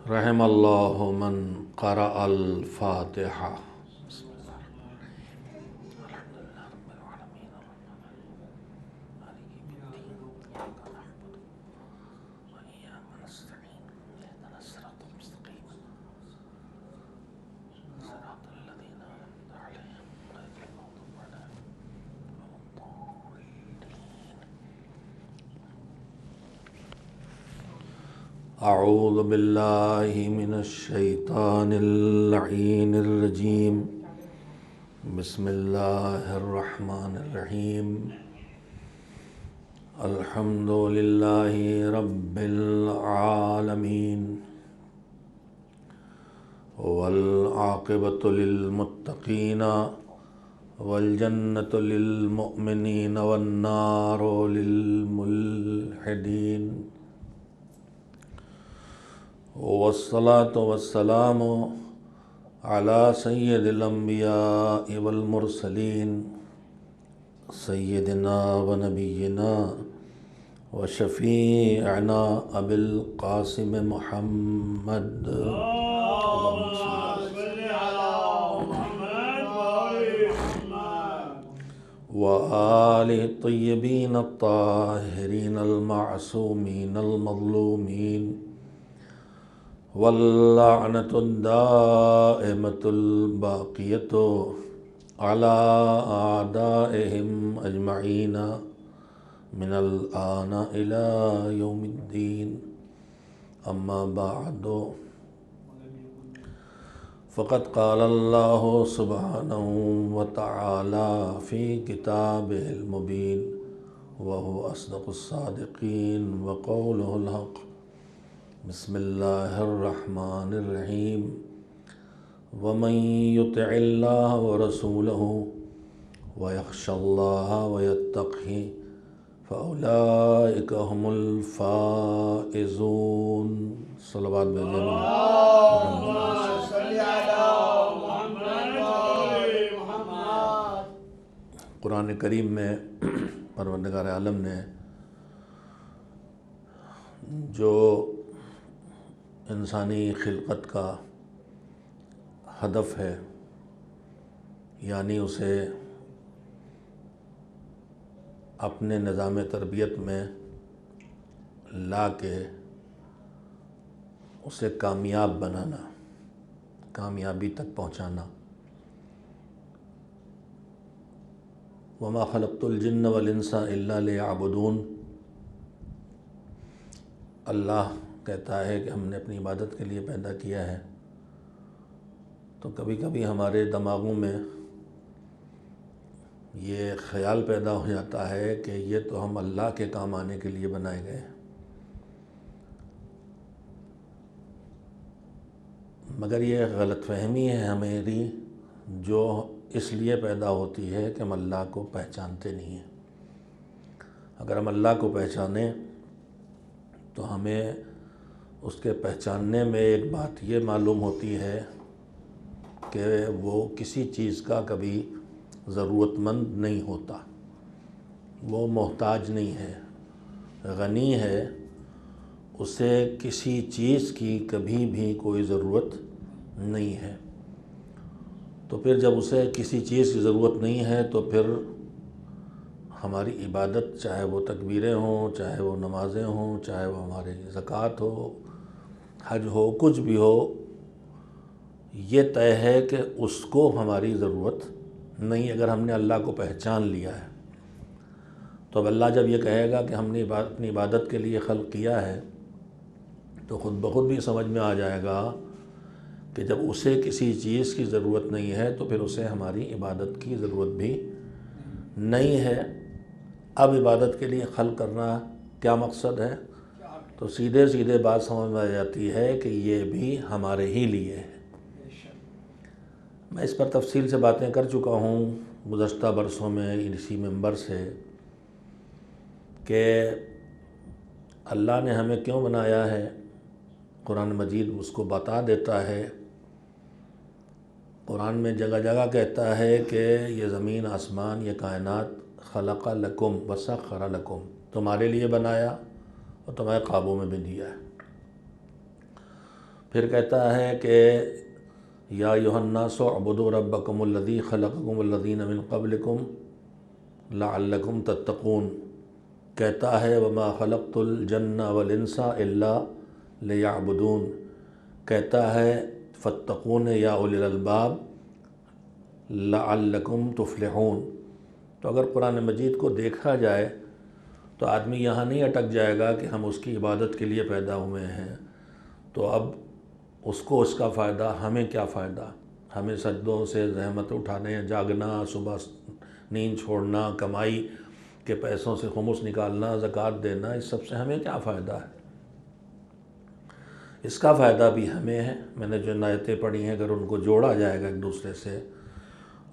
رحم اللہ من قرأ الفاتحہ۔ اعوذ باللہ من الشیطان اللعین الرجیم، بسم اللہ الرحمن الرحیم۔ الحمد للہ رب العالمین، والعاقبۃ للمتقین، والجنۃ للمؤمنین، والنار للملحدین، والصلاة والسلام علی سید الانبیاء والمرسلین، سیدنا و نبینا و شفیعنا ابی القاسم محمد و آلہ الطیبین الطاہرین المعصومین المظلومین، واللعنۃ الدائمۃ الباقیۃ علی اعدائہم اجمعین من الآن الی یوم الدین، اما بعد، فقد قال اللہ سبحانہ وتعالی فی کتابہ المبین، وہو اصدق الصادقین، وقولہ الحق۔ بسم اللہ الرحمن الرحیم۔ ومن یطع اللہ ورسولہ ویخشى اللہ ویتقہ فاولئک هم الفائزون۔ صلوات بھیجیں۔ قرآن کریم میں پروردگار عالم نے جو انسانی خلقت کا ہدف ہے، یعنی اسے اپنے نظام تربیت میں لا کے اسے کامیاب بنانا، کامیابی تک پہنچانا۔ وما خلقت الجن والانس الا لیعبدون۔ اللہ کہتا ہے کہ ہم نے اپنی عبادت کے لیے پیدا کیا ہے، تو کبھی کبھی ہمارے دماغوں میں یہ خیال پیدا ہو جاتا ہے کہ یہ تو ہم اللہ کے کام آنے کے لیے بنائے گئے ہیں، مگر یہ غلط فہمی ہے ہماری، جو اس لیے پیدا ہوتی ہے کہ ہم اللہ کو پہچانتے نہیں ہیں۔ اگر ہم اللہ کو پہچانیں تو ہمیں اس کے پہچاننے میں ایک بات یہ معلوم ہوتی ہے کہ وہ کسی چیز کا کبھی ضرورت مند نہیں ہوتا، وہ محتاج نہیں ہے، غنی ہے، اسے کسی چیز کی کبھی بھی کوئی ضرورت نہیں ہے۔ تو پھر جب اسے کسی چیز کی ضرورت نہیں ہے تو پھر ہماری عبادت، چاہے وہ تکبیریں ہوں، چاہے وہ نمازیں ہوں، چاہے وہ ہماری زکوٰۃ ہو، حج ہو، کچھ بھی ہو، یہ طے ہے کہ اس کو ہماری ضرورت نہیں، اگر ہم نے اللہ کو پہچان لیا ہے۔ تو اب اللہ جب یہ کہے گا کہ ہم نے اپنی عبادت کے لیے خلق کیا ہے، تو خود بخود بھی سمجھ میں آ جائے گا کہ جب اسے کسی چیز کی ضرورت نہیں ہے تو پھر اسے ہماری عبادت کی ضرورت بھی نہیں ہے۔ اب عبادت کے لیے خلق کرنا کیا مقصد ہے؟ تو سیدھے سیدھے بات سمجھ میں آ جاتی ہے کہ یہ بھی ہمارے ہی لیے ہے۔ میں اس پر تفصیل سے باتیں کر چکا ہوں گزشتہ برسوں میں اسی منبر سے، کہ اللہ نے ہمیں کیوں بنایا ہے۔ قرآن مجید اس کو بتا دیتا ہے۔ قرآن میں جگہ جگہ کہتا ہے کہ یہ زمین آسمان، یہ کائنات خلق لکم وسخر لکم، تمہارے لیے بنایا اور تمہارے قابو میں بھی دیا ہے۔ پھر کہتا ہے کہ یا ایھا الناس اعبدوا ربکم الذی خلقکم والذین من قبلکم لعلکم تتقون، کہتا ہے وما خلقت الجن والانس الا لیعبدون، کہتا ہے فاتقون یا اولی الالباب لعلکم تفلحون۔ تو اگر قرآن مجید کو دیکھا جائے تو آدمی یہاں نہیں اٹک جائے گا کہ ہم اس کی عبادت کے لیے پیدا ہوئے ہیں، تو اب اس کو اس کا فائدہ، ہمیں کیا فائدہ؟ ہمیں سجدوں سے زحمت اٹھانے، جاگنا، صبح نیند چھوڑنا، کمائی کے پیسوں سے خمس نکالنا، زکوٰۃ دینا، اس سب سے ہمیں کیا فائدہ ہے؟ اس کا فائدہ بھی ہمیں ہے۔ میں نے جو آیتیں پڑھی ہیں اگر ان کو جوڑا جائے گا ایک دوسرے سے،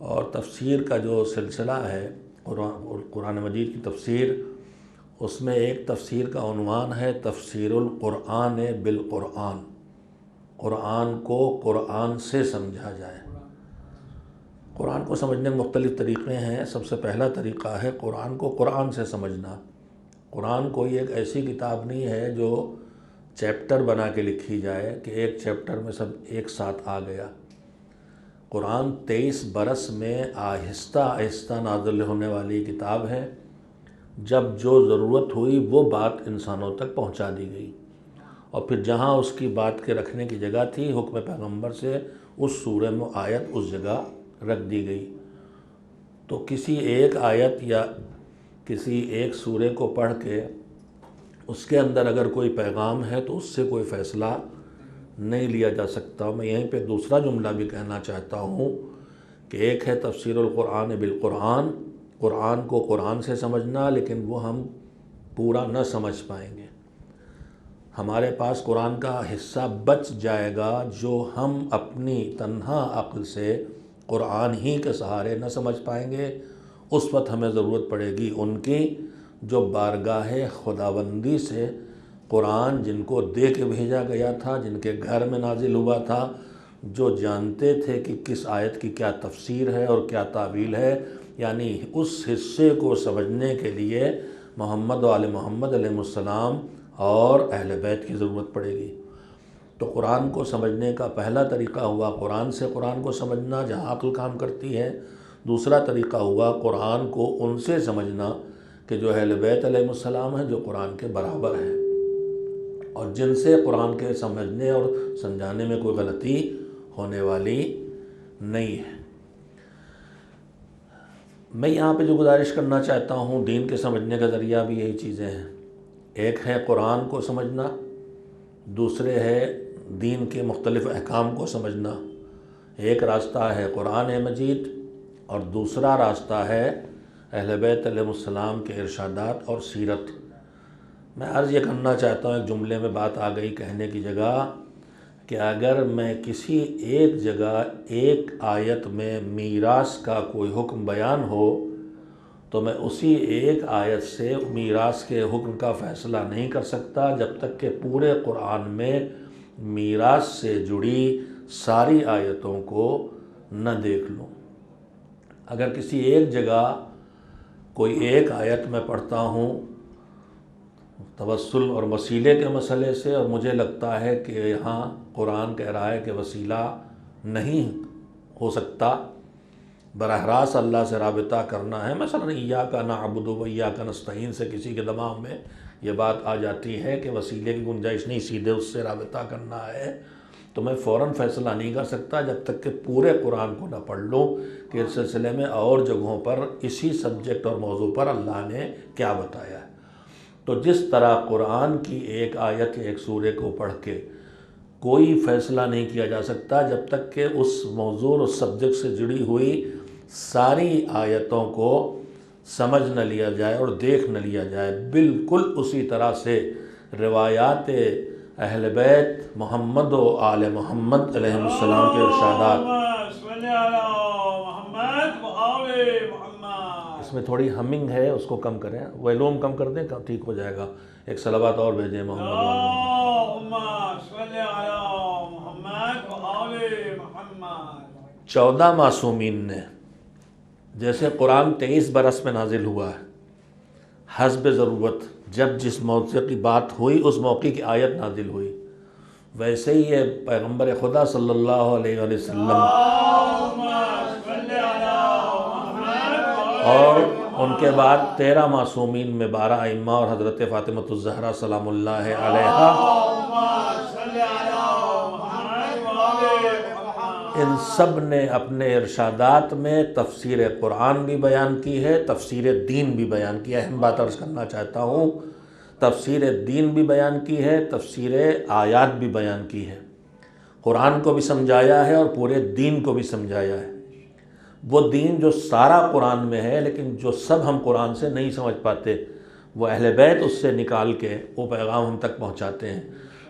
اور تفسیر کا جو سلسلہ ہے، قرآن مجید کی تفسیر، اس میں ایک تفسیر کا عنوان ہے تفسیر القرآن بالقرآن، قرآن کو قرآن سے سمجھا جائے۔ قرآن کو سمجھنے کے مختلف طریقے ہیں۔ سب سے پہلا طریقہ ہے قرآن کو قرآن سے سمجھنا۔ قرآن کوئی ایک ایسی کتاب نہیں ہے جو چیپٹر بنا کے لکھی جائے کہ ایک چیپٹر میں سب ایک ساتھ آ گیا۔ قرآن 23 برس میں آہستہ آہستہ نازل ہونے والی کتاب ہے۔ جب جو ضرورت ہوئی وہ بات انسانوں تک پہنچا دی گئی، اور پھر جہاں اس کی بات کے رکھنے کی جگہ تھی حکم پیغمبر سے اس سورہ میں آیت اس جگہ رکھ دی گئی۔ تو کسی ایک آیت یا کسی ایک سورے کو پڑھ کے اس کے اندر اگر کوئی پیغام ہے تو اس سے کوئی فیصلہ نہیں لیا جا سکتا۔ میں یہیں پہ دوسرا جملہ بھی کہنا چاہتا ہوں کہ ایک ہے تفسیر القرآن بالقرآن، قرآن کو قرآن سے سمجھنا، لیکن وہ ہم پورا نہ سمجھ پائیں گے۔ ہمارے پاس قرآن کا حصہ بچ جائے گا جو ہم اپنی تنہا عقل سے قرآن ہی کے سہارے نہ سمجھ پائیں گے۔ اس وقت ہمیں ضرورت پڑے گی ان کی جو بارگاہ خداوندی سے قرآن جن کو دے کے بھیجا گیا تھا، جن کے گھر میں نازل ہوا تھا، جو جانتے تھے کہ کس آیت کی کیا تفسیر ہے اور کیا تعویل ہے، یعنی اس حصے کو سمجھنے کے لیے محمد و آل محمد علیہ السلام اور اہل بیت کی ضرورت پڑے گی۔ تو قرآن کو سمجھنے کا پہلا طریقہ ہوا قرآن سے قرآن کو سمجھنا جہاں عقل کام کرتی ہے۔ دوسرا طریقہ ہوا قرآن کو ان سے سمجھنا کہ جو اہل بیت علیہ السلام ہیں، جو قرآن کے برابر ہیں اور جن سے قرآن کے سمجھنے اور سمجھانے میں کوئی غلطی ہونے والی نہیں ہے۔ میں یہاں پہ جو گزارش کرنا چاہتا ہوں، دین کے سمجھنے کا ذریعہ بھی یہی چیزیں ہیں۔ ایک ہے قرآن کو سمجھنا، دوسرے ہے دین کے مختلف احکام کو سمجھنا۔ ایک راستہ ہے قرآن مجید اور دوسرا راستہ ہے اہل بیت علیہ السلام کے ارشادات اور سیرت۔ میں عرض یہ کرنا چاہتا ہوں، ایک جملے میں بات آ گئی کہنے کی جگہ، کہ اگر میں کسی ایک جگہ ایک آیت میں میراث کا کوئی حکم بیان ہو تو میں اسی ایک آیت سے میراث کے حکم کا فیصلہ نہیں کر سکتا جب تک کہ پورے قرآن میں میراث سے جڑی ساری آیتوں کو نہ دیکھ لوں۔ اگر کسی ایک جگہ کوئی ایک آیت میں پڑھتا ہوں توسل اور وسیلے کے مسئلے سے، اور مجھے لگتا ہے کہ یہاں قرآن کہہ رہا ہے کہ وسیلہ نہیں ہو سکتا، براہ راست اللہ سے رابطہ کرنا ہے، مثلا ایاک نعبد و ایاک نستعین سے کسی کے دماغ میں یہ بات آ جاتی ہے کہ وسیلے کی گنجائش نہیں، سیدھے اس سے رابطہ کرنا ہے، تو میں فوراً فیصلہ نہیں کر سکتا جب تک کہ پورے قرآن کو نہ پڑھ لوں کہ اس سلسلے میں اور جگہوں پر اسی سبجیکٹ اور موضوع پر اللہ نے کیا بتایا ہے۔ تو جس طرح قرآن کی ایک آیت ایک سورے کو پڑھ کے کوئی فیصلہ نہیں کیا جا سکتا جب تک کہ اس موضوع اور اس سبجیکٹ سے جڑی ہوئی ساری آیتوں کو سمجھ نہ لیا جائے اور دیکھ نہ لیا جائے، بالکل اسی طرح سے روایات اہل بیت محمد و آل محمد علیہ السلام کے ارشادات۔ اس میں تھوڑی ہمنگ ہے، اس کو کم کریں، ویلوم کم کر دیں، ٹھیک ہو جائے گا۔ ایک صلوات اور بھیجیں محمد و آل محمد۔ 14 معصومین نے، جیسے قرآن 23 برس میں نازل ہوا ہے، حسب ضرورت جب جس موقع کی بات ہوئی اس موقع کی آیت نازل ہوئی، ویسے ہی یہ پیغمبر خدا صلی اللہ علیہ وآلہ وسلم اور ان کے بعد 13 معصومین میں 12 ائمہ اور حضرت فاطمۃ الزہرا سلام اللہ علیہا، ان سب نے اپنے ارشادات میں تفسیر قرآن بھی بیان کی ہے، تفسیر دین بھی بیان کی ہے۔ اہم بات عرض کرنا چاہتا ہوں، تفسیر دین بھی بیان کی ہے، تفسیر آیات بھی بیان کی ہے۔ قرآن کو بھی سمجھایا ہے اور پورے دین کو بھی سمجھایا ہے۔ وہ دین جو سارا قرآن میں ہے لیکن جو سب ہم قرآن سے نہیں سمجھ پاتے، وہ اہل بیت اس سے نکال کے وہ پیغام ہم تک پہنچاتے ہیں۔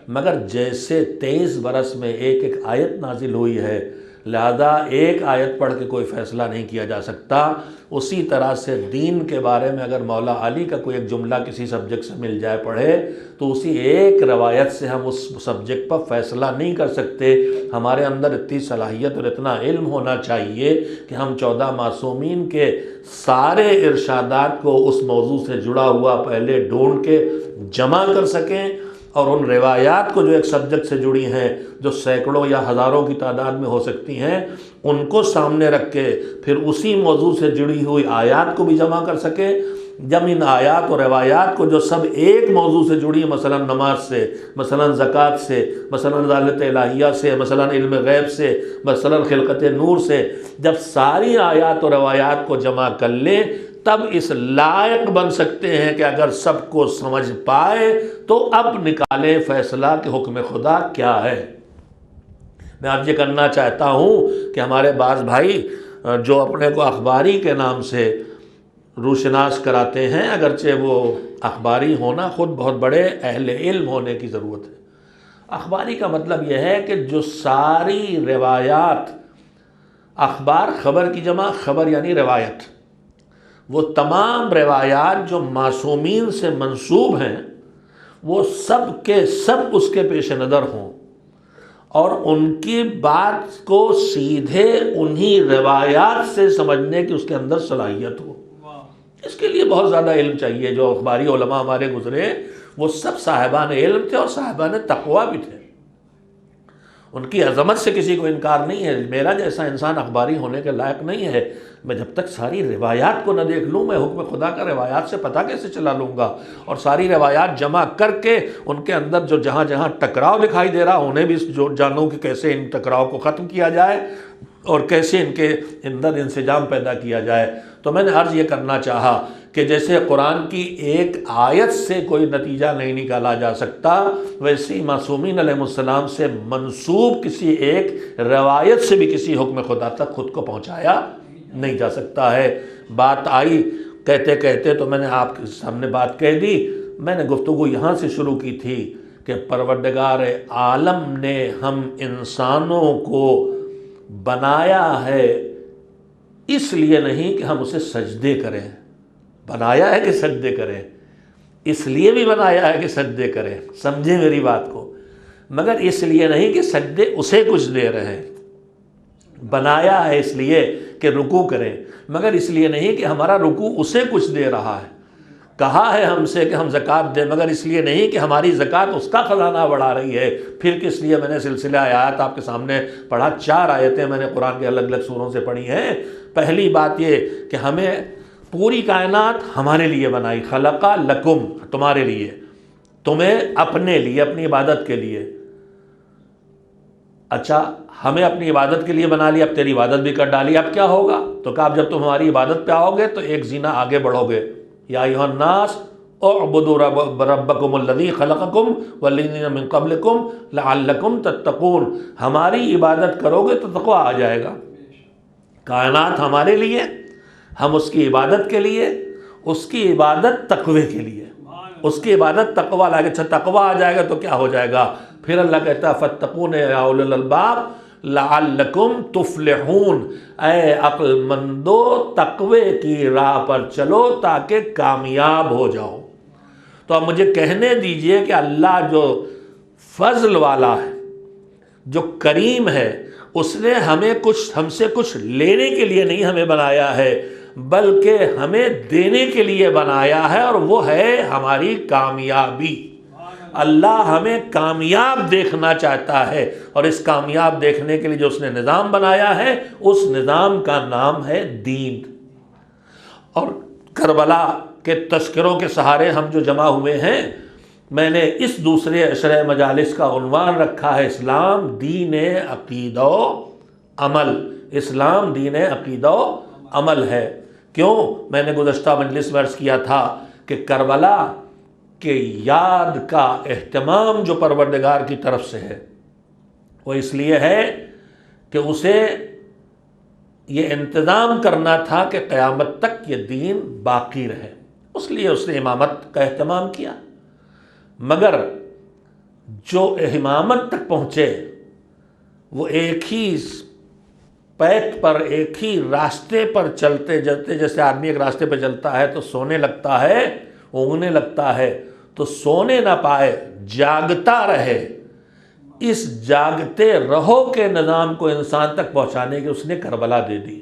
مگر جیسے 23 برس میں ایک ایک آیت نازل ہوئی ہے، لہذا ایک آیت پڑھ کے کوئی فیصلہ نہیں کیا جا سکتا، اسی طرح سے دین کے بارے میں اگر مولا علی کا کوئی ایک جملہ کسی سبجیکٹ سے مل جائے پڑھے تو اسی ایک روایت سے ہم اس سبجیکٹ پر فیصلہ نہیں کر سکتے۔ ہمارے اندر اتنی صلاحیت اور اتنا علم ہونا چاہیے کہ ہم 14 معصومین کے سارے ارشادات کو اس موضوع سے جڑا ہوا پہلے ڈھونڈ کے جمع کر سکیں، اور ان روایات کو جو ایک سبجیکٹ سے جڑی ہیں، جو سینکڑوں یا ہزاروں کی تعداد میں ہو سکتی ہیں، ان کو سامنے رکھ کے پھر اسی موضوع سے جڑی ہوئی آیات کو بھی جمع کر سکیں۔ جب ان آیات اور روایات کو جو سب ایک موضوع سے جڑی ہیں، مثلا نماز سے، مثلا زکوٰۃ سے، مثلا عدالت الہیہ سے، مثلا علم غیب سے، مثلا خلقت نور سے، جب ساری آیات اور روایات کو جمع کر لیں تب اس لائق بن سکتے ہیں کہ اگر سب کو سمجھ پائے تو اب نکالے فیصلہ کہ حکم خدا کیا ہے۔ میں آپ یہ کرنا چاہتا ہوں کہ ہمارے بعض بھائی جو اپنے کو اخباری کے نام سے روشناس کراتے ہیں، اگرچہ وہ اخباری ہونا خود بہت بڑے اہل علم ہونے کی ضرورت ہے۔ اخباری کا مطلب یہ ہے کہ جو ساری روایات، اخبار خبر کی جمع، خبر یعنی روایت، وہ تمام روایات جو معصومین سے منسوب ہیں وہ سب کے سب اس کے پیش نظر ہوں اور ان کی بات کو سیدھے انہی روایات سے سمجھنے کی اس کے اندر صلاحیت ہو۔ اس کے لیے بہت زیادہ علم چاہیے۔ جو اخباری علماء ہمارے گزرے وہ سب صاحبان علم تھے اور صاحبان تقویٰ بھی تھے، ان کی عظمت سے کسی کو انکار نہیں ہے۔ میرا جیسا انسان اخباری ہونے کے لائق نہیں ہے۔ میں جب تک ساری روایات کو نہ دیکھ لوں، میں حکم خدا کا روایات سے پتہ کیسے چلا لوں گا؟ اور ساری روایات جمع کر کے ان کے اندر جو جہاں جہاں ٹکراؤ دکھائی دے رہا انہیں بھی جانوں کہ کیسے ان ٹکراؤ کو ختم کیا جائے اور کیسے ان کے اندر انسجام پیدا کیا جائے۔ تو میں نے عرض یہ کرنا چاہا کہ جیسے قرآن کی ایک آیت سے کوئی نتیجہ نہیں نکالا جا سکتا، ویسے ہی معصومین علیہ السلام سے منسوب کسی ایک روایت سے بھی کسی حکم خدا تک خود کو پہنچایا نہیں جا سکتا ہے۔ بات آئی کہتے کہتے تو میں نے آپ کے سامنے بات کہہ دی۔ میں نے گفتگو یہاں سے شروع کی تھی کہ پروردگار عالم نے ہم انسانوں کو بنایا ہے اس لیے نہیں کہ ہم اسے سجدے کریں، بنایا ہے کہ سجدے کریں، اس لیے بھی بنایا ہے کہ سجدے کریں، سمجھیں میری بات کو، مگر اس لیے نہیں کہ سجدے اسے کچھ دے رہے ہیں۔ بنایا ہے اس لیے کہ رکوع کریں، مگر اس لیے نہیں کہ ہمارا رکوع اسے کچھ دے رہا ہے۔ کہا ہے ہم سے کہ ہم زکوٰۃ دیں، مگر اس لیے نہیں کہ ہماری زکوٰۃ اس کا خزانہ بڑھا رہی ہے۔ پھر کس لیے؟ میں نے سلسلہ آیات آپ کے سامنے پڑھا، 4 آیتیں میں نے قرآن کے الگ الگ سوروں سے پڑھی ہیں۔ پہلی بات یہ کہ ہمیں پوری کائنات ہمارے لیے بنائی، خلقا لکم، تمہارے لیے، تمہیں اپنے لیے، اپنی عبادت کے لیے۔ اچھا ہمیں اپنی عبادت کے لیے بنا لیا، اب تیری عبادت بھی کر ڈالی، اب کیا ہوگا؟ تو کہا اب جب تم ہماری عبادت پہ آؤ گے تو ایک زینہ آگے بڑھو گے، یا ایھا الناس اعبدوا ربکم الذی خلقکم والذین من قبلکم لعلکم تتقون۔ ہماری عبادت کرو گے تو تقویٰ آ جائے گا۔ کائنات ہمارے لیے، ہم اس کی عبادت کے لیے، اس کی عبادت تقوی کے لیے، اس کی عبادت تقویٰ لائے گا۔ اچھا تقویٰ آ جائے گا تو کیا ہو جائے گا؟ پھر اللہ کہتا ہے فاتقون یا اولی الالباب لعلکم تفلحون، اے عقل مندو تقوی کی راہ پر چلو تاکہ کامیاب ہو جاؤ۔ تو اب مجھے کہنے دیجئے کہ اللہ جو فضل والا ہے، جو کریم ہے، اس نے ہم سے کچھ لینے کے لیے نہیں ہمیں بنایا ہے، بلکہ ہمیں دینے کے لیے بنایا ہے، اور وہ ہے ہماری کامیابی۔ اللہ ہمیں کامیاب دیکھنا چاہتا ہے، اور اس کامیاب دیکھنے کے لیے جو اس نے نظام بنایا ہے اس نظام کا نام ہے دین۔ اور کربلا کے تذکروں کے سہارے ہم جو جمع ہوئے ہیں، میں نے اس دوسرے عشرہ مجالس کا عنوان رکھا ہے اسلام دین عقیدہ و عمل۔ اسلام دین عقیدہ و عمل ہے۔ کیوں؟ میں نے گزشتہ مجلس میں عرض کیا تھا کہ کربلا کے یاد کا اہتمام جو پروردگار کی طرف سے ہے وہ اس لیے ہے کہ اسے یہ انتظام کرنا تھا کہ قیامت تک یہ دین باقی رہے، اس لیے اس نے امامت کا اہتمام کیا۔ مگر جو امامت تک پہنچے وہ ایک ہی پیت پر، ایک ہی راستے پر چلتے چلتے، جیسے آدمی ایک راستے پہ چلتا ہے تو سونے لگتا ہے، اونگنے لگتا ہے، تو سونے نہ پائے، جاگتا رہے۔ اس جاگتے رہو کے نظام کو انسان تک پہنچانے کی اس نے کربلا دے دی۔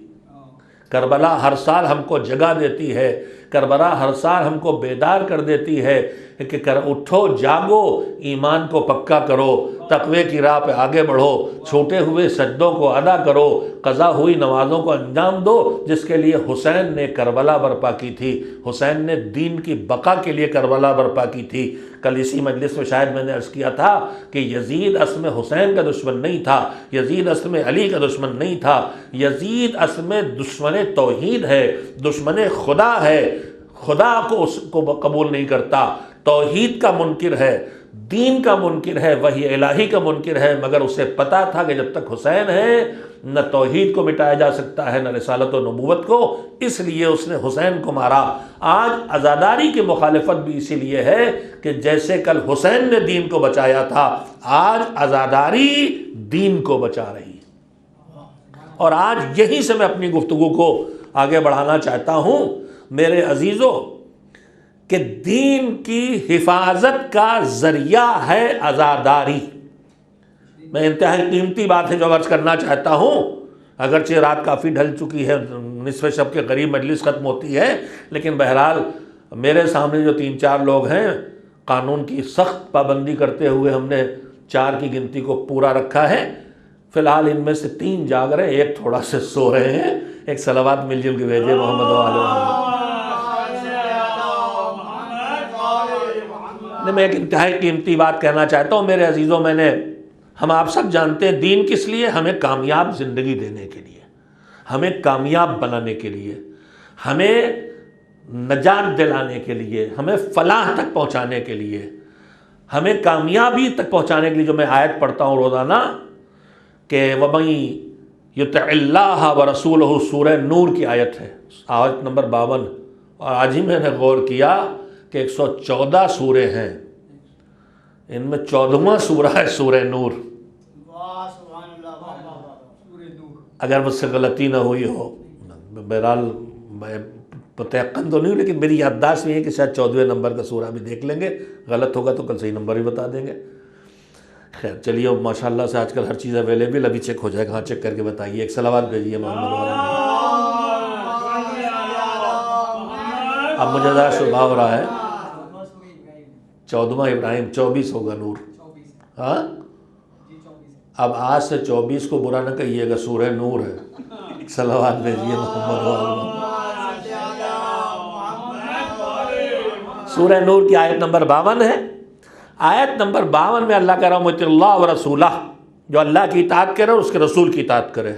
کربلا ہر سال ہم کو جگہ دیتی ہے، کربلا ہر سال ہم کو بیدار کر دیتی ہے کہ اٹھو، جاگو، ایمان کو پکا کرو، تقوی کی راہ پہ آگے بڑھو، چھوٹے ہوئے سجدوں کو ادا کرو، قضا ہوئی نمازوں کو انجام دو، جس کے لیے حسین نے کربلا برپا کی تھی۔ حسین نے دین کی بقا کے لیے کربلا برپا کی تھی۔ کل اسی مجلس میں شاید میں نے عرض کیا تھا کہ یزید اصل میں حسین کا دشمن نہیں تھا، یزید اصل میں علی کا دشمن نہیں تھا، یزید اصل میں دشمن توحید ہے، دشمن خدا ہے، خدا کو اس کو قبول نہیں کرتا، توحید کا منکر ہے، دین کا منکر ہے، وحی الہی کا منکر ہے۔ مگر اسے پتا تھا کہ جب تک حسین ہے نہ توحید کو مٹایا جا سکتا ہے نہ رسالت و نبوت کو، اس لیے اس نے حسین کو مارا۔ آج عزاداری کی مخالفت بھی اسی لیے ہے کہ جیسے کل حسین نے دین کو بچایا تھا، آج عزاداری دین کو بچا رہی ہے۔ اور آج یہیں سے میں اپنی گفتگو کو آگے بڑھانا چاہتا ہوں میرے عزیزوں، کہ دین کی حفاظت کا ذریعہ ہے عزاداری۔ میں انتہائی قیمتی بات ہے جو عرض کرنا چاہتا ہوں، اگرچہ رات کافی ڈھل چکی ہے، نصف شب کے قریب مجلس ختم ہوتی ہے، لیکن بہرحال میرے سامنے جو 3-4 لوگ ہیں، قانون کی سخت پابندی کرتے ہوئے ہم نے 4 کی گنتی کو پورا رکھا ہے۔ فی الحال ان میں سے 3 جاگ رہے ہیں، ایک تھوڑا سے سو رہے ہیں۔ ایک صلوات مل جل کے بھیجے محمد و آل محمد۔ میں ایک انتہائی قیمتی بات کہنا چاہتا ہوں میرے عزیزوں، ہم آپ سب جانتے ہیں دین کس لیے؟ ہمیں کامیاب زندگی دینے کے لیے، ہمیں کامیاب بنانے کے لیے، ہمیں نجات دلانے کے لیے، ہمیں فلاح تک پہنچانے کے لیے، ہمیں کامیابی تک پہنچانے کے لیے۔ جو میں آیت پڑھتا ہوں روزانہ کہ وَمَن یُطِعِ اللَّهَ وَرَسُولَهُ، سورہ نور کی آیت ہے، آیت نمبر 52۔ اور آج ہی میں نے غور کیا کہ 114 سورے ہیں، ان میں 14واں سورہ ہے سورہ نور۔ اگر مجھ سے غلطی نہ ہوئی ہو، بہرحال میں متیقن تو نہیں ہوں، لیکن میری یادداشت یہ ہے کہ شاید 14ویں نمبر کا سورہ بھی دیکھ لیں گے، غلط ہوگا تو کل صحیح نمبر بھی بتا دیں گے۔ خیر چلیے، اب ماشاءاللہ سے آج کل ہر چیز اویلیبل، ابھی چیک ہو جائے گا۔ ہاں چیک کر کے بتائیے، ایک صلوات بھیجیے محمد والا۔ اب مجھے ذرا شبہ ہو رہا ہے 14واں ابراہیم، 24 ہوگا نور۔ ہاں اب آج سے 24 کو برا نہ کہیے گا، سورہ نور ہے۔ صلوات بھیجیے محمد والا۔ سورہ نور کی آیت نمبر 52 ہے۔ آیت نمبر 52 میں اللہ کہہ رہا ہے اللہ و رسولہ، جو اللہ کی اطاعت کرے اور اس کے رسول کی اطاعت کرے،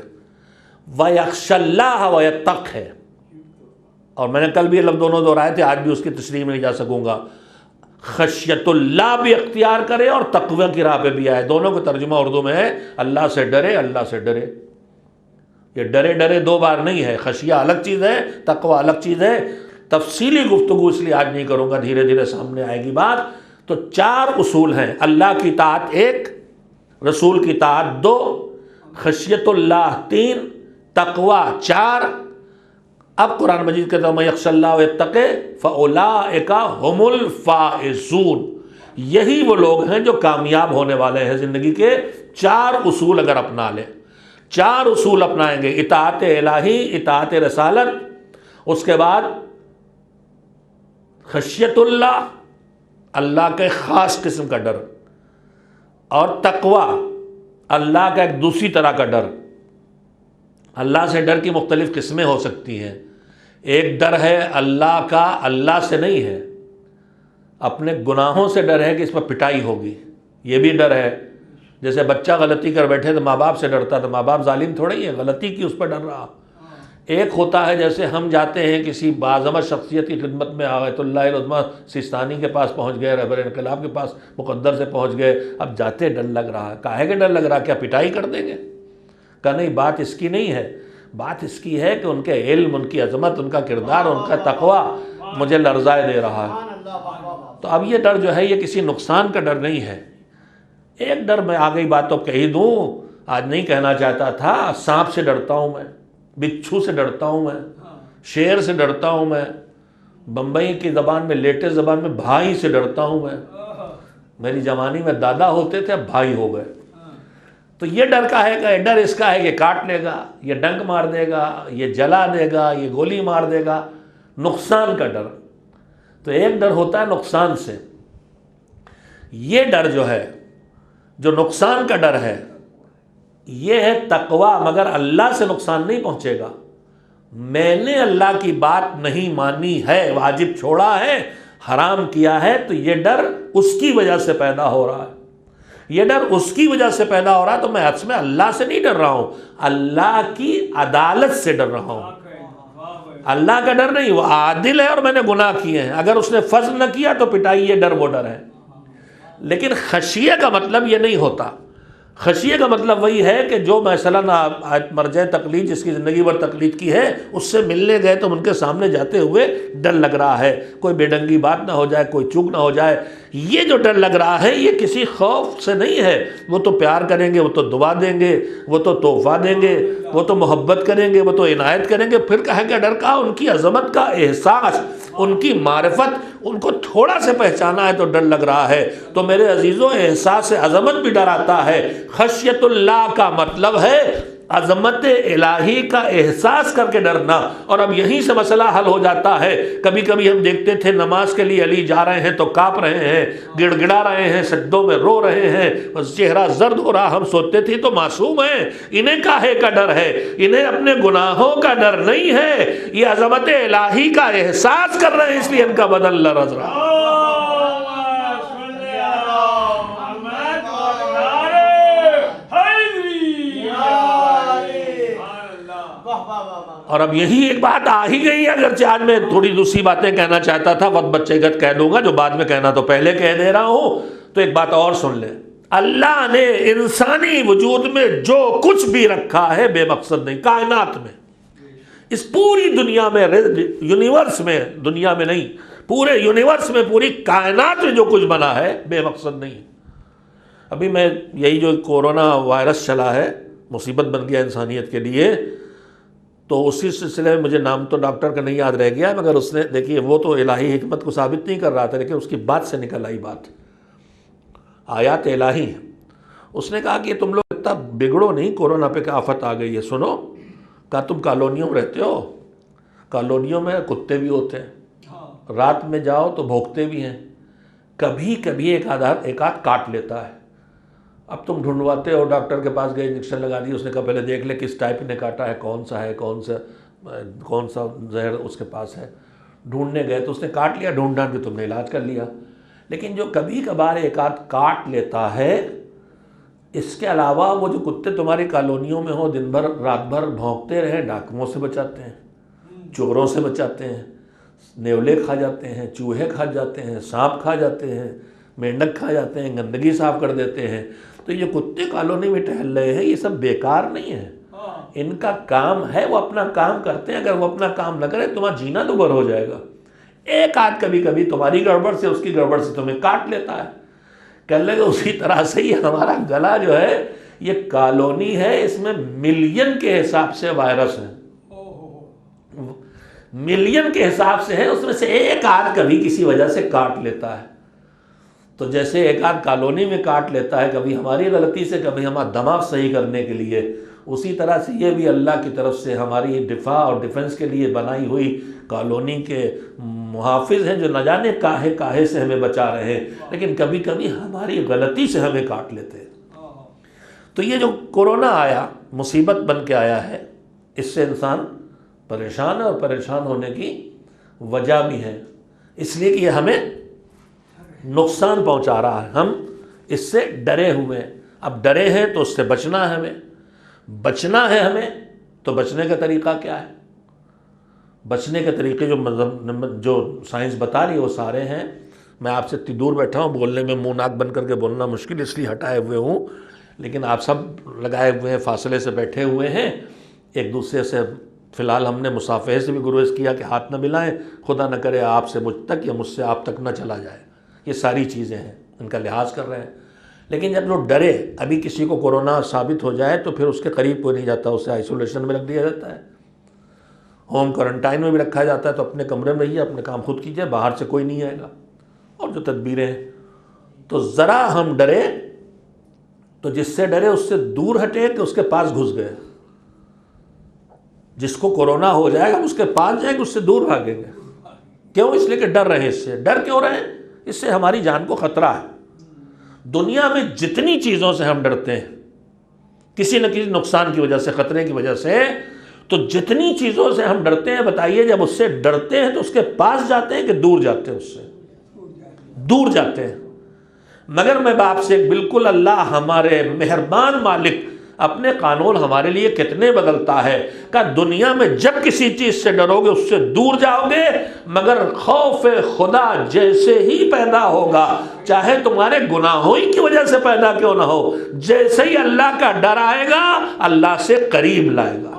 وَيَخْشَ اللَّهَ وَيَتَّقْهِ ہے۔ اور میں نے کل بھی یہ لفظ دونوں دہرائے تھے، آج بھی اس کی تشریح میں نہیں جا سکوں گا۔ خشیت اللہ بھی اختیار کرے اور تقوی کی راہ پہ بھی آئے، دونوں کو ترجمہ اردو میں ہے اللہ سے ڈرے، اللہ سے ڈرے۔ یہ ڈرے ڈرے 2 بار نہیں ہے، خشیہ الگ چیز ہے، تقوی الگ چیز ہے۔ تفصیلی گفتگو اس لیے آج نہیں کروں گا، دھیرے دھیرے سامنے آئے گی بات۔ تو 4 اصول ہیں، اللہ کی اطاعت 1، رسول کی اطاعت 2، خشیت اللہ 3، تقوی 4۔ اب قرآن مجید کہتا ہے مَن یخشی اللہ ویتقِ فَأُولَٰئِکَ هُمُ الْفَائِزُونَ، یہی وہ لوگ ہیں جو کامیاب ہونے والے ہیں۔ زندگی کے 4 اصول اگر اپنا لیں، 4 اصول اپنائیں گے، اطاعت الہی، اطاعت رسالت، اس کے بعد خشیت اللہ، اللہ کے خاص قسم کا ڈر، اور تقوی اللہ کا ایک دوسری طرح کا ڈر۔ اللہ سے ڈر کی مختلف قسمیں ہو سکتی ہیں۔ ایک ڈر ہے اللہ کا، اللہ سے نہیں ہے، اپنے گناہوں سے ڈر ہے کہ اس پر پٹائی ہوگی، یہ بھی ڈر ہے۔ جیسے بچہ غلطی کر بیٹھے تو ماں باپ سے ڈرتا، تو ماں باپ ظالم تھوڑا ہی ہے، غلطی کی اس پر ڈر رہا۔ ایک ہوتا ہے جیسے ہم جاتے ہیں کسی باعظمت شخصیت کی خدمت میں، آیت اللہ العظمیٰ سیستانی کے پاس پہنچ گئے، رہبر انقلاب کے پاس مقدر سے پہنچ گئے، اب جاتے ڈر لگ رہا ہے، کاہے کہ ڈر لگ رہا، کیا پٹائی کر دیں گے؟ کہ نہیں، بات اس کی نہیں ہے، بات اس کی ہے کہ ان کے علم، ان کی عظمت، ان کا کردار، ان کا تقوی مجھے لرزائے دے رہا ہے۔ تو اب یہ ڈر جو ہے یہ کسی نقصان کا ڈر نہیں ہے۔ ایک ڈر میں آ گئی بات تو کہی دوں، آج نہیں کہنا چاہتا تھا، سانپ سے ڈرتا ہوں میں، بچھو سے ڈرتا ہوں میں، شیر سے ڈرتا ہوں میں، بمبئی کی زبان میں، لیٹسٹ زبان میں بھائی سے ڈرتا ہوں میں۔ میری جوانی میں دادا ہوتے تھے، اب بھائی ہو گئے۔ تو یہ ڈر کا ہے کہ ڈر اس کا ہے کہ کاٹ لے گا، یہ ڈنک مار دے گا، یہ جلا دے گا، یہ گولی مار دے گا، نقصان کا ڈر۔ تو ایک ڈر ہوتا ہے نقصان سے، یہ ڈر جو ہے، جو نقصان کا ڈر ہے، یہ ہے تقوی، مگر اللہ سے نقصان نہیں پہنچے گا۔ میں نے اللہ کی بات نہیں مانی ہے، واجب چھوڑا ہے، حرام کیا ہے، تو یہ ڈر اس کی وجہ سے پیدا ہو رہا ہے، یہ ڈر اس کی وجہ سے پیدا ہو رہا ہے۔ تو میں اصل میں اللہ سے نہیں ڈر رہا ہوں، اللہ کی عدالت سے ڈر رہا ہوں۔ اللہ کا ڈر نہیں، وہ عادل ہے اور میں نے گناہ کیے ہیں، اگر اس نے فضل نہ کیا تو پٹائی، یہ ڈر وہ ڈر ہے۔ لیکن خشیہ کا مطلب یہ نہیں ہوتا، خشیہ کا مطلب وہی ہے کہ جو مثلاً مرجع تقلید جس کی زندگی بھر تقلید کی ہے، اس سے ملنے گئے تو ان کے سامنے جاتے ہوئے ڈر لگ رہا ہے، کوئی بے ڈنگی بات نہ ہو جائے، کوئی چوک نہ ہو جائے۔ یہ جو ڈر لگ رہا ہے یہ کسی خوف سے نہیں ہے، وہ تو پیار کریں گے، وہ تو دعا دیں گے، وہ تو تحفہ دیں گے، وہ تو محبت کریں گے، وہ تو عنایت کریں گے۔ پھر کہیں گے ڈر کا، ان کی عظمت کا احساس، ان کی معرفت، ان کو تھوڑا سے پہچانا ہے تو ڈر لگ رہا ہے۔ تو میرے عزیزوں، احساس عظمت بھی ڈر آتا ہے۔ خشیت اللہ کا مطلب ہے عظمت الہی کا احساس کر کے ڈرنا۔ اور اب یہیں سے مسئلہ حل ہو جاتا ہے۔ کبھی کبھی ہم دیکھتے تھے نماز کے لیے علی جا رہے ہیں تو کانپ رہے ہیں، گڑ گڑا رہے ہیں، سجدوں میں رو رہے ہیں، چہرہ زرد ہو رہا، ہم سوچتے تھے تو معصوم ہیں، انہیں کاہے کا ڈر ہے؟ انہیں اپنے گناہوں کا ڈر نہیں ہے، یہ عظمت الہی کا احساس کر رہے ہیں، اس لیے ان کا بدن لرز رہا ہے۔ اور اب یہی ایک بات آ ہی گئی ہے، اگرچہ آج میں تھوڑی دوسری باتیں کہنا چاہتا تھا، وقت بچے گت کہہ دوں گا، جو بعد میں کہنا تو پہلے کہہ دے رہا ہوں۔ تو ایک بات اور سن لیں، اللہ نے انسانی وجود میں جو کچھ بھی رکھا ہے بے مقصد نہیں، کائنات میں، اس پوری دنیا میں، یونیورس میں، دنیا میں نہیں، پورے یونیورس میں، پوری کائنات میں جو کچھ بنا ہے بے مقصد نہیں۔ ابھی میں یہی جو کورونا وائرس چلا ہے، مصیبت بن گیا انسانیت کے لیے، تو اسی سلسلے میں مجھے نام تو ڈاکٹر کا نہیں یاد رہ گیا، مگر اس نے، دیکھیے وہ تو الہی حکمت کو ثابت نہیں کر رہا تھا، لیکن اس کی بات سے نکل آئی بات، آیات الہی ہیں۔ اس نے کہا کہ تم لوگ اتنا بگڑو نہیں، کورونا پہ کیا آفت آ گئی ہے، سنو، کہا تم کالونیوں میں رہتے ہو، کالونیوں میں کتے بھی ہوتے ہیں، رات میں جاؤ تو بھونکتے بھی ہیں، کبھی کبھی ایک آدھ کاٹ لیتا ہے۔ اب تم ڈھونڈواتے ہو، ڈاکٹر کے پاس گئے، انجیکشن لگا دی، اس نے کہا پہلے دیکھ لے کس ٹائپ نے کاٹا ہے، کون سا ہے، کون سا زہر اس کے پاس ہے۔ ڈھونڈنے گئے تو اس نے کاٹ لیا، ڈھونڈ ڈھانڈ کے تم نے علاج کر لیا۔ لیکن جو کبھی کبھار ایک آدھ کاٹ لیتا ہے، اس کے علاوہ وہ جو کتے تمہاری کالونیوں میں ہو، دن بھر رات بھر بھونکتے رہیں، ڈاکوؤں سے بچاتے ہیں، چوروں سے بچاتے ہیں، نیولے کھا جاتے ہیں، چوہے کھا جاتے ہیں، سانپ کھا جاتے ہیں، مینڈک کھا جاتے ہیں، گندگی صاف کر دیتے ہیں۔ تو یہ کتے کالونی میں ٹہل رہے ہیں، یہ سب بیکار نہیں ہے، ان کا کام ہے، وہ اپنا کام کرتے ہیں۔ اگر وہ اپنا کام نہ کرے تمہارا جینا دوبھر ہو جائے گا۔ ایک آدھ کبھی کبھی تمہاری گڑبڑ سے، اس کی گڑبڑ سے تمہیں کاٹ لیتا ہے، کہنے لگے اسی طرح سے یہ ہمارا گلا جو ہے یہ کالونی ہے، اس میں ملین کے حساب سے وائرس ہیں، ملین کے حساب سے ہے، اس میں سے ایک آدھ کبھی کسی وجہ سے کاٹ لیتا ہے۔ تو جیسے ایک آدھ کالونی میں کاٹ لیتا ہے کبھی ہماری غلطی سے، کبھی ہمارا دماغ صحیح کرنے کے لیے، اسی طرح سے یہ بھی اللہ کی طرف سے ہماری دفاع اور ڈیفنس کے لیے بنائی ہوئی کالونی کے محافظ ہیں، جو نہ جانے کاہے سے ہمیں بچا رہے ہیں، لیکن کبھی کبھی ہماری غلطی سے ہمیں کاٹ لیتے ہیں۔ تو یہ جو کورونا آیا، مصیبت بن کے آیا ہے، اس سے انسان پریشان ہے، اور پریشان ہونے کی وجہ بھی ہے، اس لیے کہ یہ ہمیں نقصان پہنچا رہا ہے، ہم اس سے ڈرے ہوئے ہیں۔ اب ڈرے ہیں تو اس سے بچنا ہے، بچنا ہے ہمیں، تو بچنے کا طریقہ کیا ہے؟ بچنے کے طریقے جو سائنس بتا رہی ہے وہ سارے ہیں۔ میں آپ سے اتنی دور بیٹھا ہوں، بولنے میں منہ ناک بند کر کے بولنا مشکل، اس لیے ہٹائے ہوئے ہوں، لیکن آپ سب لگائے ہوئے ہیں، فاصلے سے بیٹھے ہوئے ہیں ایک دوسرے سے۔ فی الحال ہم نے مصافحے سے بھی گریز کیا کہ ہاتھ نہ ملائیں، خدا نہ کرے آپ سے مجھ تک یا مجھ سے آپ تک نہ چلا جائے، یہ ساری چیزیں ہیں، ان کا لحاظ کر رہے ہیں۔ لیکن جب لوگ ڈرے، ابھی کسی کو کورونا ثابت ہو جائے تو پھر اس کے قریب کوئی نہیں جاتا، اسے آئسولیشن میں رکھ دیا جاتا ہے، ہوم کوارنٹائن میں بھی رکھا جاتا ہے، تو اپنے کمرے میں رہیے، اپنے کام خود کیجیے، باہر سے کوئی نہیں آئے گا، اور جو تدبیریں ہیں۔ تو ذرا ہم ڈرے تو جس سے ڈرے اس سے دور ہٹے کہ اس کے پاس گھس گئے۔ جس کو کورونا ہو جائے گا اس کے پاس جائیں گے، اس سے دور بھاگیں گے۔ کیوں؟ اس لیے کہ ڈر رہے ہیں اس سے۔ ڈر کیوں رہے ہیں؟ اس سے ہماری جان کو خطرہ ہے۔ دنیا میں جتنی چیزوں سے ہم ڈرتے ہیں کسی نہ کسی نقصان کی وجہ سے، خطرے کی وجہ سے، تو جتنی چیزوں سے ہم ڈرتے ہیں، بتائیے جب اس سے ڈرتے ہیں تو اس کے پاس جاتے ہیں کہ دور جاتے ہیں؟ اس سے دور جاتے ہیں۔ مگر میں باپ سے بالکل، اللہ ہمارے مہربان مالک اپنے قانون ہمارے لیے کتنے بدلتا ہے، کہ دنیا میں جب کسی چیز سے ڈرو گے اس سے دور جاؤ گے، مگر خوف خدا جیسے ہی پیدا ہوگا، چاہے تمہارے گناہوں ہی کی وجہ سے پیدا کیوں نہ ہو، جیسے ہی اللہ کا ڈر آئے گا اللہ سے قریب لائے گا۔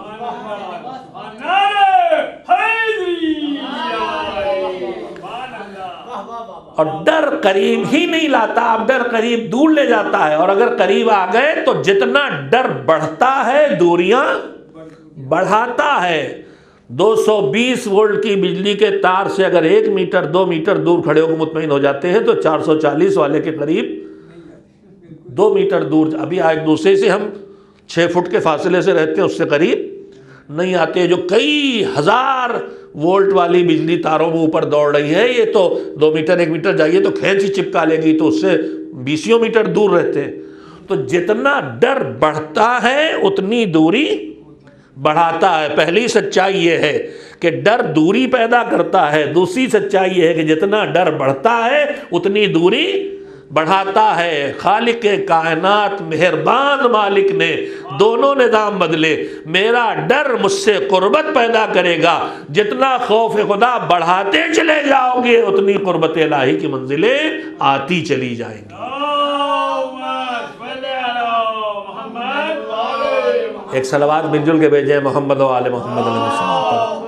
اور ڈر قریب ہی نہیں لاتا، اب ڈر قریب دور لے جاتا ہے، اور اگر قریب آ گئے تو جتنا ڈر بڑھتا ہے دوریاں بڑھاتا ہے۔ 220 وولٹ کی بجلی کے تار سے اگر 1 میٹر 2 میٹر دور کھڑے ہو کے مطمئن ہو جاتے ہیں، تو 440 والے کے قریب 2 میٹر دور، ابھی ایک دوسرے سے ہم 6 فٹ کے فاصلے سے رہتے ہیں، اس سے قریب نہیں آتے۔ جو کئی ہزار وولٹ والی بجلی تاروں میں اوپر دوڑ رہی ہے، یہ تو 2 میٹر 1 میٹر جائیے تو کھینچ ہی چپکا لے گی، تو اس سے 20 میٹر دور رہتے ہیں۔ تو جتنا ڈر بڑھتا ہے اتنی دوری بڑھاتا ہے۔ پہلی سچائی یہ ہے کہ ڈر دوری پیدا کرتا ہے، دوسری سچائی یہ ہے کہ جتنا ڈر بڑھتا ہے اتنی دوری بڑھاتا ہے۔ خالق کائنات مہربان مالک نے دونوں نظام بدلے۔ میرا ڈر مجھ سے قربت پیدا کرے گا، جتنا خوف خدا بڑھاتے چلے جاؤ گے اتنی قربت الہی کی منزلیں آتی چلی جائیں گی۔ ایک صلوات مل جل کے بھیجیں محمد و آل محمد علیہ السلام۔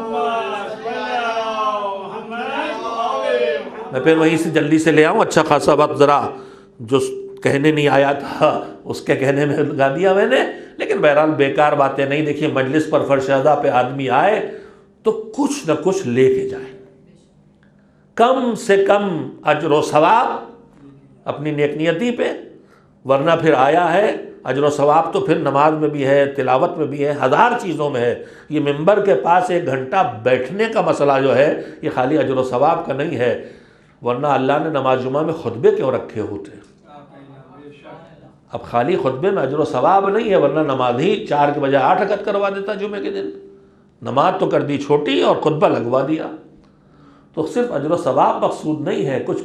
میں پھر وہیں سے جلدی سے لے آؤں، اچھا خاصا وقت ذرا جو کہنے نہیں آیا تھا اس کے کہنے میں لگا دیا میں نے، لیکن بہرحال بیکار باتیں نہیں۔ دیکھیے مجلس پر فرشادہ پہ آدمی آئے تو کچھ نہ کچھ لے کے جائے، کم سے کم اجر و ثواب اپنی نیک نیتی پہ، ورنہ پھر آیا ہے اجر و ثواب تو پھر نماز میں بھی ہے، تلاوت میں بھی ہے، ہزار چیزوں میں ہے۔ یہ ممبر کے پاس 1 گھنٹہ بیٹھنے کا مسئلہ جو ہے یہ خالی اجر و ثواب کا نہیں ہے، ورنہ اللہ نے نماز جمعہ میں خطبے کیوں رکھے ہوتے ہیں؟ اب خالی خطبے میں اجر و ثواب نہیں ہے، ورنہ نماز ہی 4 کے بجائے 8 رکعت کروا دیتا جمعے کے دن۔ نماز تو کر دی چھوٹی اور خطبہ لگوا دیا۔ تو صرف اجر و ثواب مقصود نہیں ہے، کچھ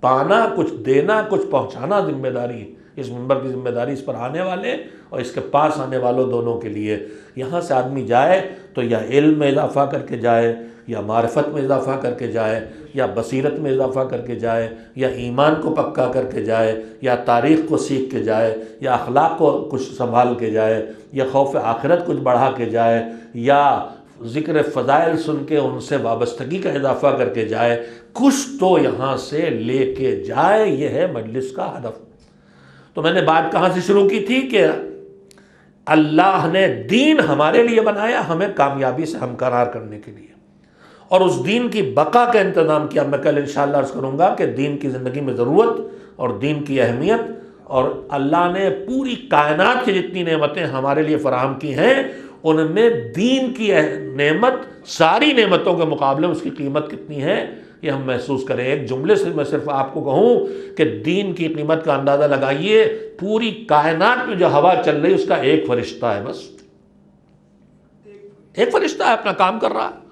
پانا، کچھ دینا، کچھ پہنچانا ذمہ داری۔ اس منبر کی ذمہ داری اس پر آنے والے اور اس کے پاس آنے والوں دونوں کے لیے۔ یہاں سے آدمی جائے تو یا علم میں اضافہ کر کے جائے، یا معرفت میں اضافہ کر کے جائے، یا بصیرت میں اضافہ کر کے جائے، یا ایمان کو پکا کر کے جائے، یا تاریخ کو سیکھ کے جائے، یا اخلاق کو کچھ سنبھال کے جائے، یا خوف آخرت کچھ بڑھا کے جائے، یا ذکر فضائل سن کے ان سے وابستگی کا اضافہ کر کے جائے، کچھ تو یہاں سے لے کے جائے۔ یہ ہے مجلس کا ہدف۔ تو میں نے بات کہاں سے شروع کی تھی کہ اللہ نے دین ہمارے لیے بنایا، ہمیں کامیابی سے ہمکنار کرنے کے لیے، اور اس دین کی بقا کا انتظام کیا۔ میں کل انشاءاللہ عرض کروں گا کہ دین کی زندگی میں ضرورت اور دین کی اہمیت، اور اللہ نے پوری کائنات کی جتنی نعمتیں ہمارے لیے فراہم کی ہیں ان میں دین کی نعمت ساری نعمتوں کے مقابلے اس کی قیمت کتنی ہے یہ ہم محسوس کریں۔ ایک جملے سے میں صرف آپ کو کہوں کہ دین کی قیمت کا اندازہ لگائیے، پوری کائنات میں جو ہوا چل رہی ہے اس کا ایک فرشتہ ہے، بس ایک فرشتہ ہے، اپنا کام کر رہا ہے۔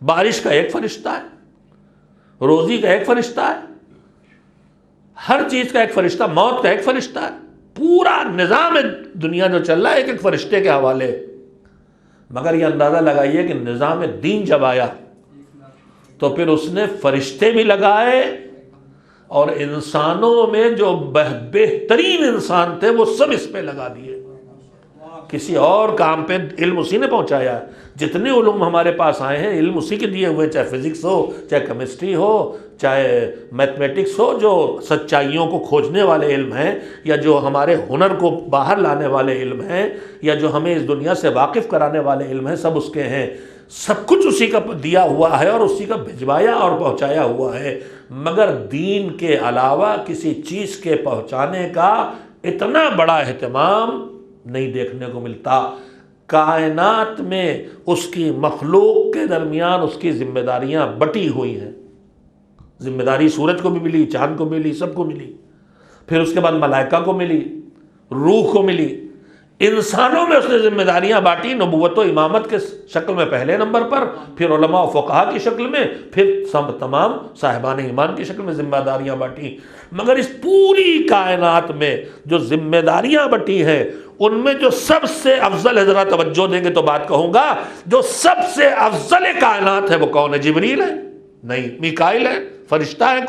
بارش کا ایک فرشتہ ہے، روزی کا ایک فرشتہ ہے، ہر چیز کا ایک فرشتہ، موت کا ایک فرشتہ ہے، پورا نظام دنیا جو چل رہا ہے ایک ایک فرشتے کے حوالے۔ مگر یہ اندازہ لگائیے کہ نظام دین جب آیا تو پھر اس نے فرشتے بھی لگائے، اور انسانوں میں جو بہترین انسان تھے وہ سب اس پہ لگا دیے۔ کسی اور کام پہ علم اسی نے پہنچایا ہے۔ جتنے علوم ہمارے پاس آئے ہیں علم اسی کے دیے ہوئے، چاہے فزکس ہو، چاہے کیمسٹری ہو، چاہے میتھمیٹکس ہو، جو سچائیوں کو کھوجنے والے علم ہیں، یا جو ہمارے ہنر کو باہر لانے والے علم ہیں، یا جو ہمیں اس دنیا سے واقف کرانے والے علم ہیں، سب اس کے ہیں۔ سب کچھ اسی کا دیا ہوا ہے اور اسی کا بھجوایا اور پہنچایا ہوا ہے۔ مگر دین کے علاوہ کسی چیز کے پہنچانے کا اتنا بڑا اہتمام نہیں دیکھنے کو ملتا۔ کائنات میں اس کی مخلوق کے درمیان اس کی ذمہ داریاں بٹی ہوئی ہیں۔ ذمہ داری سورج کو بھی ملی، چاند کو ملی، سب کو ملی، پھر اس کے بعد ملائکہ کو ملی، روح کو ملی۔ انسانوں میں اس نے ذمہ داریاں بانٹی، نبوت و امامت کے شکل میں پہلے نمبر پر، پھر علماء و فقہا کی شکل میں، پھر سب تمام صاحبان ایمان کی شکل میں ذمہ داریاں بانٹی۔ مگر اس پوری کائنات میں جو ذمہ داریاں بٹی ہیں ان میں جو سب سے افضل ہے، ذرا توجہ دیں گے تو بات کہوں گا، جو سب سے افضل کائنات ہے وہ کون ہے؟ جبریل ہے؟ نہیں۔ میکائیل ہے؟ فرشتہ ہے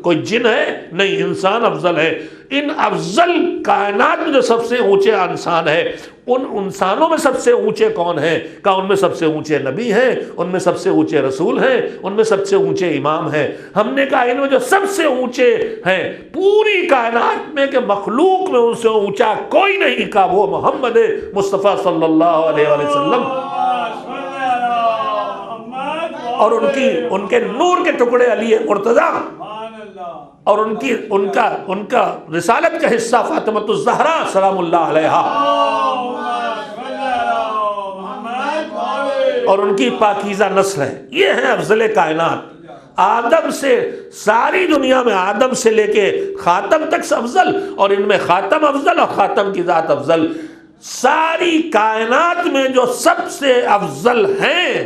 کوئی جن ہے؟ نہیں، انسان افضل ہے۔ ان افضل کائنات میں جو سب سے اونچے انسان ہے، ان انسانوں میں سب سے اونچے کون ہیں؟ کہا ان میں سب سے اونچے نبی ہیں، ان میں سب سے اونچے رسول ہیں، ان میں سب سے اونچے امام ہیں۔ ہم نے کہا ان میں جو سب سے اونچے ہیں پوری کائنات میں کہ مخلوق میں ان سے اونچا کوئی نہیں، کہا وہ محمد مصطفیٰ صلی اللہ علیہ وسلم، اور ان کے نور کے ٹکڑے علی مرتضیٰ، اور ان کا رسالت کا حصہ فاطمۃ الزہرا سلام اللہ علیہا، اور ان کی پاکیزہ نسل ہے۔ یہ ہے افضل کائنات۔ آدم سے ساری دنیا میں آدم سے لے کے خاتم تک سے افضل، اور ان میں خاتم افضل اور خاتم کی ذات افضل۔ ساری کائنات میں جو سب سے افضل ہیں،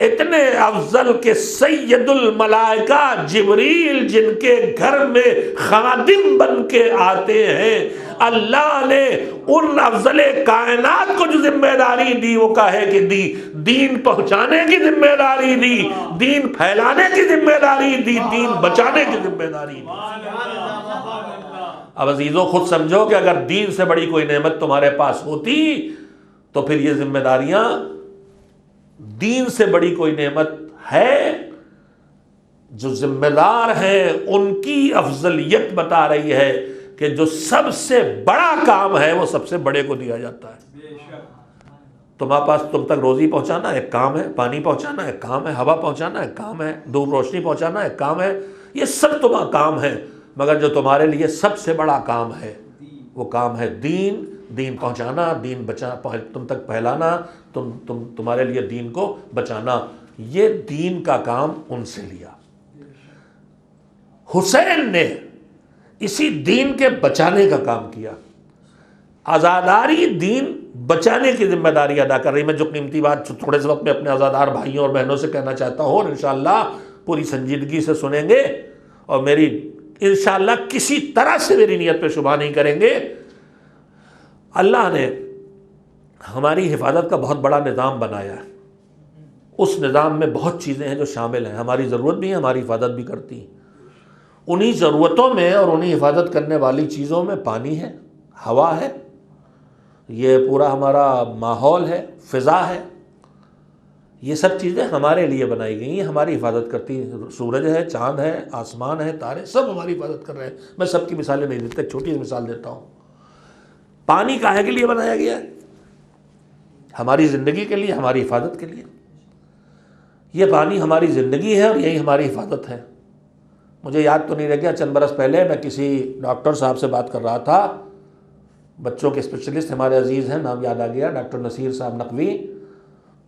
اتنے افضل کہ سید الملائکہ جبریل جن کے گھر میں خادم بن کے آتے ہیں، اللہ نے ان افضل کائنات کو جو ذمہ داری دی وہ کہے کہ دی، دین پہنچانے کی ذمہ داری دی، دین پھیلانے کی ذمہ داری دی، دین بچانے کی ذمہ داری دی۔ اب عزیزوں خود سمجھو کہ اگر دین سے بڑی کوئی نعمت تمہارے پاس ہوتی تو پھر یہ ذمہ داریاں، دین سے بڑی کوئی نعمت ہے، جو ذمہ دار ہیں ان کی افضلیت بتا رہی ہے کہ جو سب سے بڑا کام ہے وہ سب سے بڑے کو دیا جاتا ہے۔ تمہارے پاس تم تک روزی پہنچانا ایک کام ہے، پانی پہنچانا ایک کام ہے، ہوا پہنچانا ایک کام ہے، دھوپ روشنی پہنچانا ایک کام ہے، یہ سب تمہارا کام ہے۔ مگر جو تمہارے لیے سب سے بڑا کام ہے وہ کام ہے دین، دین پہنچانا، دین تم تک پھیلانا، تمہارے لیے دین کو بچانا۔ یہ دین کا کام ان سے لیا۔ حسین نے اسی دین کے بچانے کا کام کیا۔ آزاداری دین بچانے کی ذمہ داری ادا کر رہی۔ میں جو قیمتی بات تھوڑے سے وقت میں اپنے آزادار بھائیوں اور بہنوں سے کہنا چاہتا ہوں، اور انشاءاللہ پوری سنجیدگی سے سنیں گے، اور میری انشاءاللہ کسی طرح سے میری نیت پہ شبہ نہیں کریں گے۔ اللہ نے ہماری حفاظت کا بہت بڑا نظام بنایا ہے۔ اس نظام میں بہت چیزیں ہیں جو شامل ہیں، ہماری ضرورت بھی ہے، ہماری حفاظت بھی کرتی ہیں۔ انہی ضرورتوں میں اور انہی حفاظت کرنے والی چیزوں میں پانی ہے، ہوا ہے، یہ پورا ہمارا ماحول ہے، فضا ہے، یہ سب چیزیں ہمارے لیے بنائی گئی ہیں، ہماری حفاظت کرتی ہیں۔ سورج ہے، چاند ہے، آسمان ہے، تارے، سب ہماری حفاظت کر رہے ہیں۔ میں سب کی مثالیں نہیں دیتا، ایک چھوٹی سی مثال دیتا ہوں۔ پانی کاہے کے لیے بنایا گیا ہے؟ ہماری زندگی کے لیے، ہماری حفاظت کے لیے۔ یہ پانی ہماری زندگی ہے اور یہی ہماری حفاظت ہے۔ مجھے یاد تو نہیں رہ گیا، چند برس پہلے میں کسی ڈاکٹر صاحب سے بات کر رہا تھا، بچوں کے اسپیشلسٹ ہمارے عزیز ہیں، نام یاد آ گیا، ڈاکٹر نصیر صاحب نقوی۔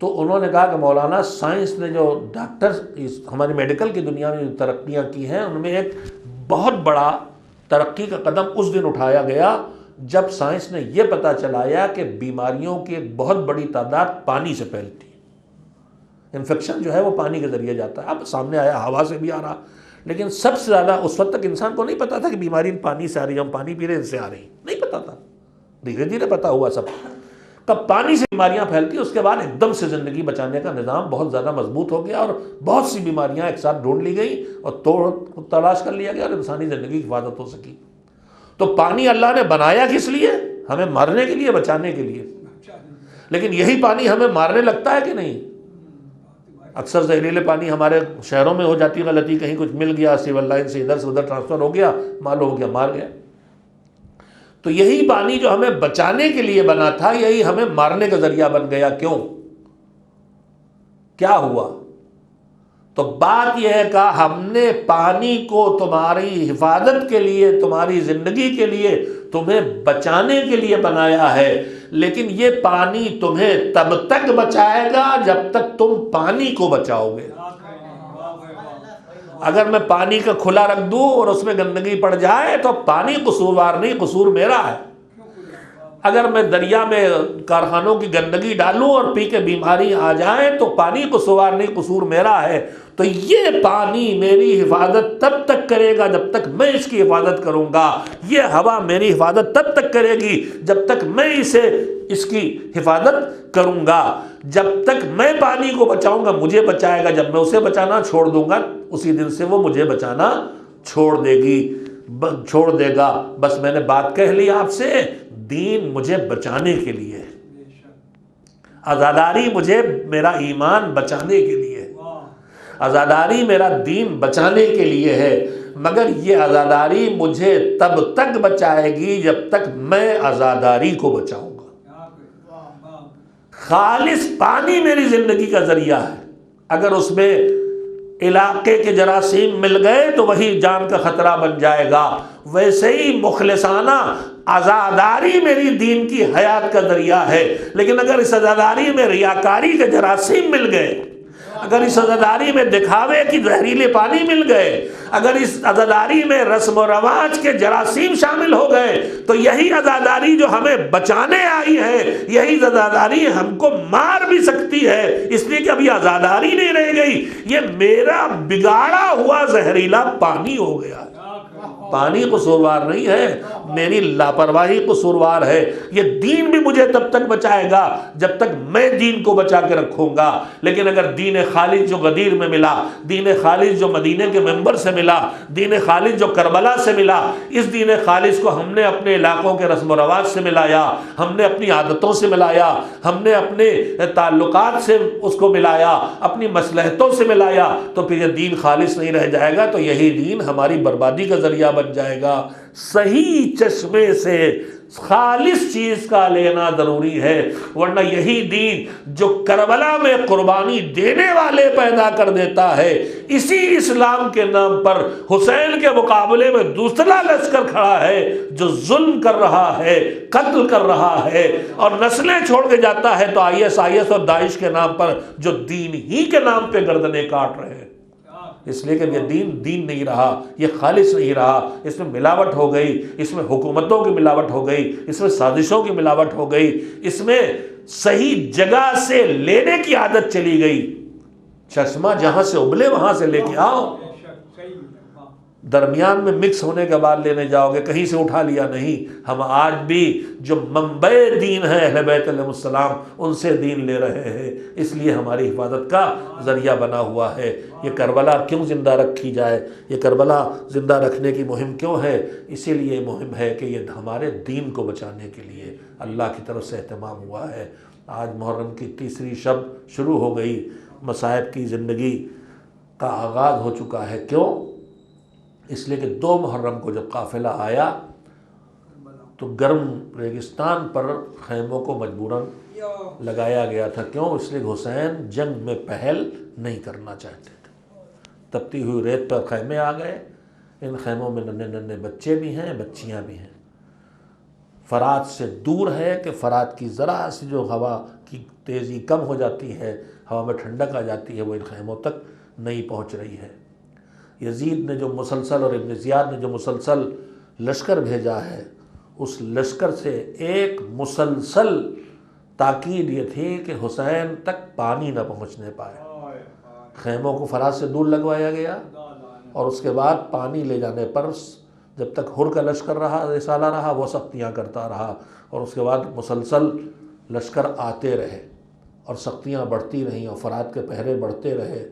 تو انہوں نے کہا کہ مولانا سائنس نے جو ڈاکٹر ہماری میڈیکل کی دنیا میں جو ترقیاں کی ہیں، ان میں ایک بہت بڑا ترقی کا قدم اس دن اٹھایا گیا جب سائنس نے یہ پتہ چلایا کہ بیماریوں کی ایک بہت بڑی تعداد پانی سے پھیلتی ہے۔ انفیکشن جو ہے وہ پانی کے ذریعے جاتا ہے، اب سامنے آیا ہوا سے بھی آ رہا، لیکن سب سے زیادہ اس وقت تک انسان کو نہیں پتا تھا کہ بیماری پانی سے آ رہی ہے، ہم پانی پی رہے ہیں، ان سے آ رہی، نہیں پتا تھا، دھیرے دھیرے پتا ہوا سب۔ کب پانی سے بیماریاں پھیلتی، اس کے بعد ایک دم سے زندگی بچانے کا نظام بہت زیادہ مضبوط ہو گیا اور بہت سی بیماریاں ایک ساتھ ڈھونڈ لی گئی اور تلاش کر لیا گیا اور انسانی زندگی کی حفاظت ہو سکی۔ تو پانی اللہ نے بنایا کس لیے؟ ہمیں مرنے کے لیے، بچانے کے لیے۔ لیکن یہی پانی ہمیں مارنے لگتا ہے کہ نہیں؟ اکثر زہریلے پانی ہمارے شہروں میں ہو جاتی غلطی، کہیں کچھ مل گیا، سیول لائن سے ادھر سے ادھر ٹرانسفر ہو گیا، معلوم ہو گیا مار گیا۔ تو یہی پانی جو ہمیں بچانے کے لیے بنا تھا، یہی ہمیں مارنے کا ذریعہ بن گیا۔ کیوں؟ کیا ہوا؟ تو بات یہ ہے کہ ہم نے پانی کو تمہاری حفاظت کے لیے، تمہاری زندگی کے لیے، تمہیں بچانے کے لیے بنایا ہے، لیکن یہ پانی تمہیں تب تک بچائے گا جب تک تم پانی کو بچاؤ گے۔ اگر میں پانی کا کھلا رکھ دوں اور اس میں گندگی پڑ جائے تو پانی قصوروار نہیں، قصور میرا ہے۔ اگر میں دریا میں کارخانوں کی گندگی ڈالوں اور پی کے بیماری آ جائے تو پانی قصوروار نہیں، قصور میرا ہے۔ تو یہ پانی میری حفاظت تب تک کرے گا جب تک میں اس کی حفاظت کروں گا، یہ ہوا میری حفاظت تب تک کرے گی جب تک میں اس کی حفاظت کروں گا۔ جب تک میں پانی کو بچاؤں گا مجھے بچائے گا، جب میں اسے بچانا چھوڑ دوں گا اسی دن سے وہ مجھے بچانا چھوڑ دے گا۔ بس میں نے بات کہہ لی آپ سے، دین مجھے بچانے کے لیے، عزاداری مجھے میرا ایمان بچانے کے لیے، عزاداری میرا دین بچانے کے لیے ہے، مگر یہ عزاداری مجھے تب تک بچائے گی جب تک میں عزاداری کو بچاؤں گا۔ خالص پانی میری زندگی کا ذریعہ ہے، اگر اس میں علاقے کے جراثیم مل گئے تو وہی جان کا خطرہ بن جائے گا۔ ویسے ہی مخلصانہ عزاداری میری دین کی حیات کا ذریعہ ہے، لیکن اگر اس عزاداری میں ریاکاری کے جراثیم مل گئے، اگر اس عزاداری میں دکھاوے کی زہریلے پانی مل گئے، اگر اس عزاداری میں رسم و رواج کے جراثیم شامل ہو گئے، تو یہی عزاداری جو ہمیں بچانے آئی ہے، یہی عزاداری ہم کو مار بھی سکتی ہے، اس لیے کہ ابھی عزاداری نہیں رہ گئی، یہ میرا بگاڑا ہوا زہریلا پانی ہو گیا۔ پانی قصوروار نہیں ہے، میری لاپرواہی قصوروار ہے۔ یہ دین بھی مجھے تب تک بچائے گا جب تک میں دین کو بچا کے رکھوں گا، لیکن اگر دین خالص جو غدیر میں ملا، دین خالص جو مدینے کے منبر سے ملا، دین خالص جو کربلا سے ملا، اس دین خالص کو ہم نے اپنے علاقوں کے رسم و رواج سے ملایا، ہم نے اپنی عادتوں سے ملایا، ہم نے اپنے تعلقات سے اس کو ملایا، اپنی مصلحتوں سے ملایا، تو پھر یہ دین خالص نہیں رہ جائے گا، تو یہی دین ہماری بربادی کا ذریعہ بن جائے گا۔ صحیح چشمے سے خالص چیز کا لینا ضروری ہے، ورنہ یہی دین جو کربلا میں قربانی دینے والے پیدا کر دیتا ہے، اسی اسلام کے نام پر حسین کے مقابلے میں دوسرا لشکر کھڑا ہے جو ظلم کر رہا ہے، قتل کر رہا ہے اور نسلیں چھوڑ کے جاتا ہے، تو IS اور داعش کے نام پر جو دین ہی کے نام پہ گردنیں کاٹ رہے ہیں۔ اس لیے کہ یہ دین نہیں رہا، یہ خالص نہیں رہا، اس میں ملاوٹ ہو گئی، اس میں حکومتوں کی ملاوٹ ہو گئی، اس میں سازشوں کی ملاوٹ ہو گئی، اس میں صحیح جگہ سے لینے کی عادت چلی گئی۔ چشمہ جہاں سے ابلے وہاں سے لے کے آؤ، درمیان میں مکس ہونے کے بعد لینے جاؤ گے، کہیں سے اٹھا لیا نہیں۔ ہم آج بھی جو منبع دین ہے اہل بیت علیہ السلام، ان سے دین لے رہے ہیں، اس لیے ہماری حفاظت کا ذریعہ بنا ہوا ہے۔ یہ کربلا کیوں زندہ رکھی جائے، یہ کربلا زندہ رکھنے کی مہم کیوں ہے؟ اسی لیے مہم ہے کہ یہ ہمارے دین کو بچانے کے لیے اللہ کی طرف سے اہتمام ہوا ہے۔ آج محرم کی تیسری شب شروع ہو گئی، مصائب کی زندگی کا آغاز ہو چکا ہے۔ کیوں؟ اس لیے کہ 2 محرم کو جب قافلہ آیا تو گرم ریگستان پر خیموں کو مجبوراً لگایا گیا تھا. کیوں؟ اس لیے حسین جنگ میں پہل نہیں کرنا چاہتے تھے. تپتی ہوئی ریت پر خیمے آ گئے. ان خیموں میں ننھے ننھے بچے بھی ہیں، بچیاں بھی ہیں. فرات سے دور ہے کہ فرات کی ذرا سی جو ہوا کی تیزی کم ہو جاتی ہے، ہوا میں ٹھنڈک آ جاتی ہے، وہ ان خیموں تک نہیں پہنچ رہی ہے. یزید نے جو مسلسل اور ابن زیاد نے جو مسلسل لشکر بھیجا ہے، اس لشکر سے ایک مسلسل تاکید یہ تھی کہ حسین تک پانی نہ پہنچنے پائے. خیموں کو فرات سے دور لگوایا گیا اور اس کے بعد پانی لے جانے پر جب تک حر کا لشکر رہا، رسالہ رہا، وہ سختیاں کرتا رہا. اور اس کے بعد مسلسل لشکر آتے رہے اور سختیاں بڑھتی رہیں اور فرات کے پہرے بڑھتے رہے.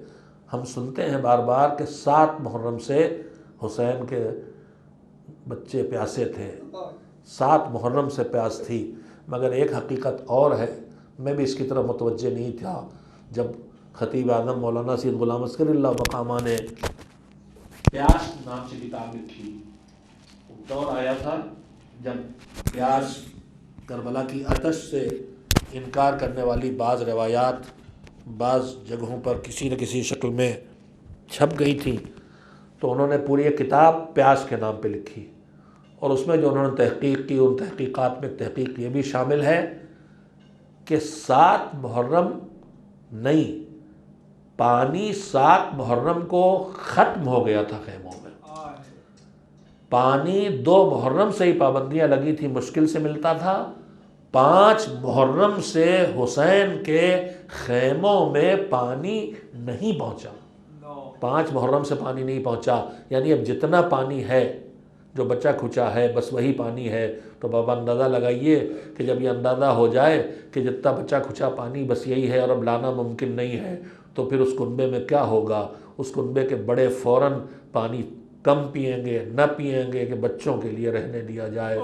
ہم سنتے ہیں بار بار کہ 7 محرم سے حسین کے بچے پیاسے تھے، 7 محرم سے پیاس تھی. مگر ایک حقیقت اور ہے، میں بھی اس کی طرف متوجہ نہیں تھا. جب خطیب اعظم مولانا سید غلام عسکری اللہ مقامہ نے پیاس نام سے کتاب لکھی، دور آیا تھا جب پیاس کربلا کی آتش سے انکار کرنے والی بعض روایات بعض جگہوں پر کسی نہ کسی شکل میں چھپ گئی تھیں، تو انہوں نے پوری ایک کتاب پیاس کے نام پہ لکھی. اور اس میں جو انہوں نے تحقیق کی، ان تحقیقات میں تحقیق یہ بھی شامل ہے کہ 7 محرم نہیں، پانی 7 محرم کو ختم ہو گیا تھا خیموں میں. پانی 2 محرم سے ہی پابندیاں لگی تھی، مشکل سے ملتا تھا. 5 محرم سے حسین کے خیموں میں پانی نہیں پہنچا. 5 محرم سے پانی نہیں پہنچا، یعنی اب جتنا پانی ہے جو بچا کھچا ہے بس وہی پانی ہے. تو بابا اندازہ لگائیے کہ جب یہ اندازہ ہو جائے کہ جتنا بچا کھچا پانی بس یہی ہے اور اب لانا ممکن نہیں ہے، تو پھر اس کنبے میں کیا ہوگا. اس کنبے کے بڑے فوراً پانی کم پئیں گے، نہ پئیں گے کہ بچوں کے لیے رہنے دیا جائے.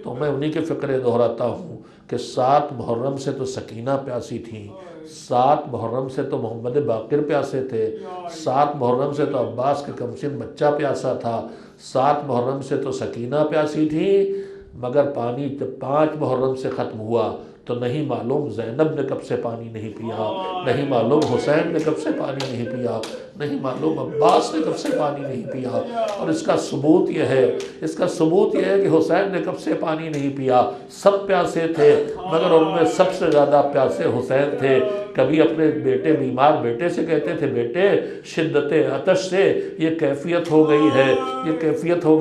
تو میں انہی کے فقرے دہراتا ہوں کہ 7 محرم سے تو سکینہ پیاسی تھیں، 7 محرم سے تو محمد باقر پیاسے تھے، 7 محرم سے تو عباس کے کمسن بچہ پیاسا تھا، 7 محرم سے تو سکینہ پیاسی تھی. مگر پانی جب 5 محرم سے ختم ہوا تو نہیں معلوم زینب نے کب سے پانی نہیں پیا، نہیں معلوم حسین نے کب سے پانی نہیں پیا، نہیں معلوم عباس نے کب سے پانی نہیں پیا. اور اس کا ثبوت یہ ہے کہ حسین نے کب سے پانی نہیں پیا. سب پیاسے تھے مگر ان میں سب سے زیادہ پیاسے حسین تھے. کبھی اپنے بیمار بیٹے سے کہتے تھے، بیٹے شدت عطش سے یہ کیفیت ہو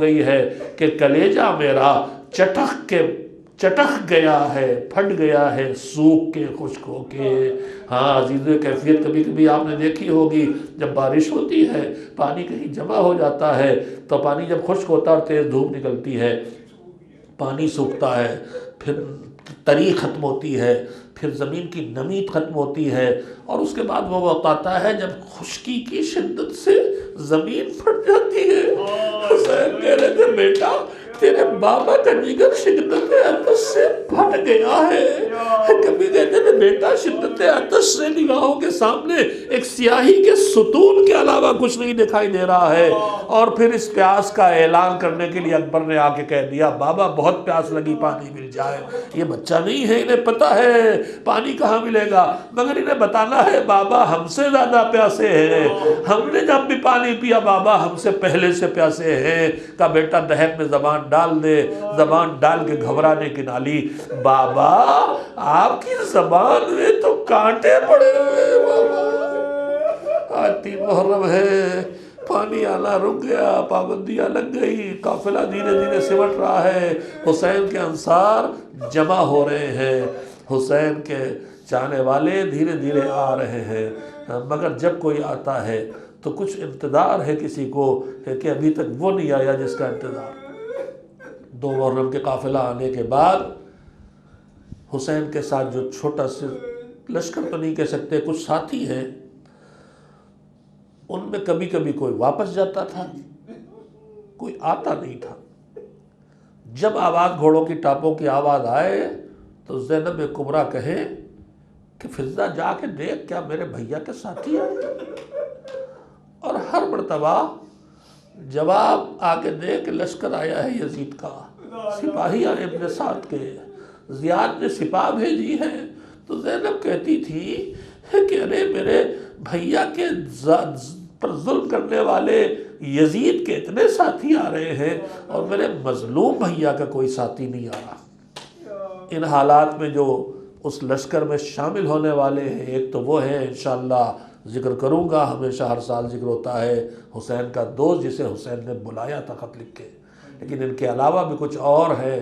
گئی ہے کہ کلیجہ میرا چٹخ گیا ہے، پھٹ گیا ہے سوکھ کے خشک ہو کے. ہاں عزیز، کیفیت کبھی کبھی آپ نے دیکھی ہوگی، جب بارش ہوتی ہے پانی کہیں جمع ہو جاتا ہے تو پانی جب خشک ہوتا ہے اور تیز دھوپ نکلتی ہے پانی سوکھتا ہے، پھر تری ختم ہوتی ہے، پھر زمین کی نمی ختم ہوتی ہے، اور اس کے بعد وہ وقت آتا ہے جب خشکی کی شدت سے زمین پھٹ جاتی ہے. حسین کہہ رہے تھے، بیٹا تیرے بابا کا جگر شدت عطش سے پھٹ گیا ہے. کبھی کہتے تھے، بیٹا شدت عطش سے نگاہوں کے سامنے ایک سیاہی کے ستون کے علاوہ کچھ نہیں دکھائی دے رہا ہے. اور پھر اس پیاس کا اعلان کرنے کے لیے اکبر نے آ کے کہہ دیا، بابا بہت پیاس لگی، پانی مل جائے. یہ بچہ نہیں ہے، انہیں پتہ ہے پانی کہاں ملے گا، مگر انہیں بتانا ہے بابا ہم سے زیادہ پیاسے ہیں، ہم نے جب بھی پانی پیا بابا ہم سے پہلے سے پیاسے ہیں. کہا بیٹا دہن میں زبان ڈال دے، زبان ڈال کے گھبرانے کی نالی. بابا آپ کی زبان میں تو کانٹے پڑے ہوئے بابا. آج 3 محرم ہے، پانی آنا رک گیا، پابندیاں لگ گئی، قافلہ دھیرے دھیرے سمٹ رہا ہے، حسین کے انصار جمع ہو رہے ہیں، حسین کے چاہنے والے دھیرے دھیرے آ رہے ہیں. مگر جب کوئی آتا ہے تو کچھ انتظار ہے کسی کو کہ ابھی تک وہ نہیں آیا جس کا انتظار. 2 محرم کے قافلہ آنے کے بعد حسین کے ساتھ جو چھوٹا سے لشکر تو نہیں کہہ سکتے، کچھ ساتھی ہیں، ان میں کبھی کبھی کوئی واپس جاتا تھا، کوئی آتا نہیں تھا. جب آواز گھوڑوں کی ٹاپوں کی آواز آئے تو زینب کبریٰ کہے کہ فضہ جا کے دیکھ کیا میرے بھیا کے ساتھی ہیں. اور ہر مرتبہ جواب آ کے دیکھ لشکر آیا ہے یزید کا. سپاہی آئے اپنے ساتھ کے، زیاد نے سپاہ بھیجی ہے، تو زینب کہتی تھی کہ ارے میرے بھیا کے پر ظلم کرنے والے یزید کے اتنے ساتھی آ رہے ہیں اور میرے مظلوم بھیا کا کوئی ساتھی نہیں آ رہا۔ ان حالات میں جو اس لشکر میں شامل ہونے والے ہیں، ایک تو وہ ہے انشاءاللہ ذکر کروں گا، ہمیشہ ہر سال ذکر ہوتا ہے، حسین کا دوست جسے حسین نے بلایا تھا خط لکھ کے، لیکن ان کے علاوہ بھی کچھ اور ہیں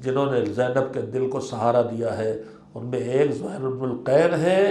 جنہوں نے زینب کے دل کو سہارا دیا ہے۔ ان میں ایک زہیر بن القین ہے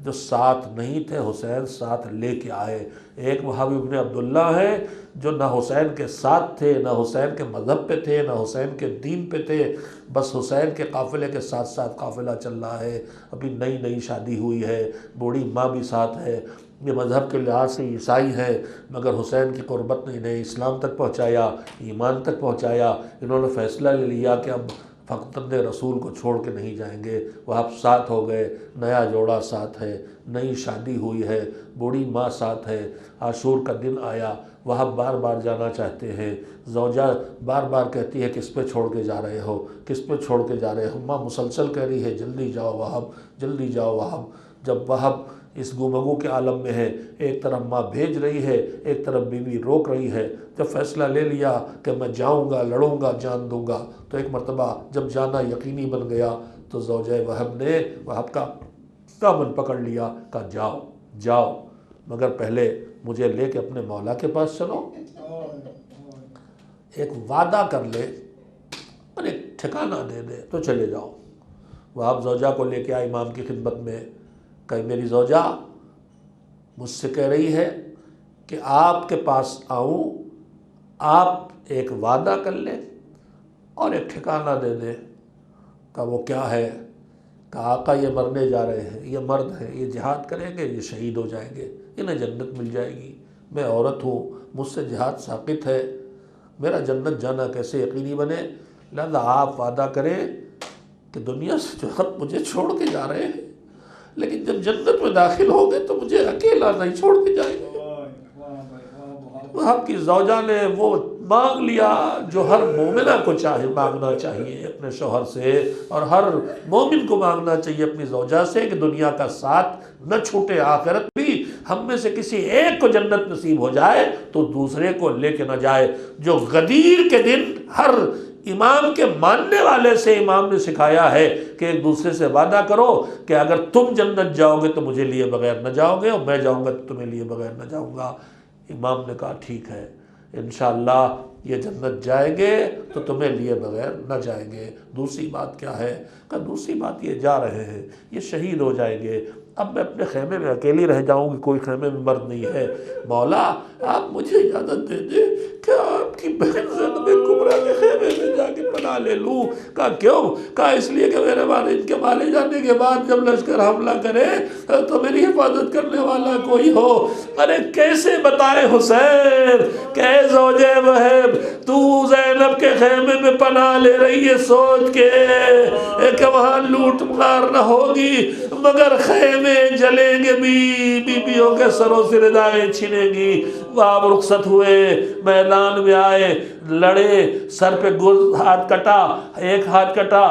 جو ساتھ نہیں تھے، حسین ساتھ لے کے آئے۔ ایک وہاب ابن عبداللہ ہے جو نہ حسین کے ساتھ تھے، نہ حسین کے مذہب پہ تھے، نہ حسین کے دین پہ تھے، بس حسین کے قافلے کے ساتھ ساتھ قافلہ چل رہا ہے۔ ابھی نئی نئی شادی ہوئی ہے، بوڑھی ماں بھی ساتھ ہے، یہ مذہب کے لحاظ سے عیسائی ہے، مگر حسین کی قربت نے انہیں اسلام تک پہنچایا، ایمان تک پہنچایا۔ انہوں نے فیصلہ لے لیا کہ اب فقط رسول کو چھوڑ کے نہیں جائیں گے۔ وہ اب ساتھ ہو گئے، نیا جوڑا ساتھ ہے، نئی شادی ہوئی ہے، بوڑھی ماں ساتھ ہے۔ عاشور کا دن آیا، وہاں بار بار جانا چاہتے ہیں، زوجہ بار بار کہتی ہے کس پہ چھوڑ کے جا رہے ہو، کس پہ چھوڑ کے جا رہے ہو؟ ماں مسلسل کہہ رہی ہے جلدی جاؤ وہاب، جلدی جاؤ وہاب۔ جب وہاب اس گفتگو کے عالم میں ہے، ایک طرف ماں بھیج رہی ہے، ایک طرف بیوی روک رہی ہے۔ جب فیصلہ لے لیا کہ میں جاؤں گا، لڑوں گا، جان دوں گا، تو ایک مرتبہ جب جانا یقینی بن گیا تو زوجہ وہب نے وہب کا دامن پکڑ لیا، کہا جاؤ جاؤ، مگر پہلے مجھے لے کے اپنے مولا کے پاس چلو، ایک وعدہ کر لے اور ایک ٹھکانہ دے دے تو چلے جاؤ۔ وہب زوجہ کو لے کے آئے امام کی خدمت میں، کہ میری زوجہ مجھ سے کہہ رہی ہے کہ آپ کے پاس آؤں، آپ ایک وعدہ کر لیں اور ایک ٹھکانہ دے دیں۔ کہا وہ کیا ہے؟ کہا آقا یہ مرنے جا رہے ہیں، یہ مرد ہیں، یہ جہاد کریں گے، یہ شہید ہو جائیں گے، انہیں جنت مل جائے گی۔ میں عورت ہوں، مجھ سے جہاد ساقط ہے، میرا جنت جانا کیسے یقینی بنے؟ لہذا آپ وعدہ کریں کہ دنیا سے جو حق مجھے چھوڑ کے جا رہے ہیں، لیکن جب جنت میں داخل ہوں گے تو مجھے اکیلا نہیں چھوڑ کے جائیں گے۔ وہب کی زوجہ نے وہ مانگ لیا جو ہر مومنہ کو چاہے مانگنا چاہیے اپنے شوہر سے، اور ہر مومن کو مانگنا چاہیے اپنی زوجہ سے، کہ دنیا کا ساتھ نہ چھوٹے، آخرت بھی ہم میں سے کسی ایک کو جنت نصیب ہو جائے تو دوسرے کو لے کے نہ جائے۔ جو غدیر کے دن ہر امام کے ماننے والے سے امام نے سکھایا ہے کہ ایک دوسرے سے وعدہ کرو کہ اگر تم جنت جاؤ گے تو مجھے لیے بغیر نہ جاؤ گے، اور میں جاؤں گا تو تمہیں لیے بغیر نہ جاؤں گا۔ امام نے کہا ٹھیک ہے، انشاءاللہ یہ جنت جائیں گے تو تمہیں لیے بغیر نہ جائیں گے۔ دوسری بات کیا ہے؟ کہ دوسری بات یہ جا رہے ہیں، یہ شہید ہو جائیں گے، اب میں اپنے خیمے میں اکیلی رہ جاؤں گی، کوئی خیمے میں مرد نہیں ہے، مولا آپ مجھے اجازت دے دیں کہ آپ کی بہن زینب کبریٰ کے خیمے میں جا کے پناہ لے لوں۔ کہا کیوں؟ کہا اس لیے کہ میرے والد کے مارے جانے کے بعد جب لشکر حملہ کرے تو میری حفاظت کرنے والا کوئی ہو۔ ارے کیسے بتائے حسین کہ اے زوجہ وہب تو زینب کے خیمے میں پناہ لے رہی ہے سوچ کے کہ وہاں لوٹ مار نہ ہوگی، مگر خیمے جلیں گے، بیویوں کے سروں سے ردائیں چھنیں گی۔ وہ آپ رخصت ہوئے، میدان میں آئے، لڑے، سر پہ گرز، ہاتھ کٹا، ایک ہاتھ کٹا،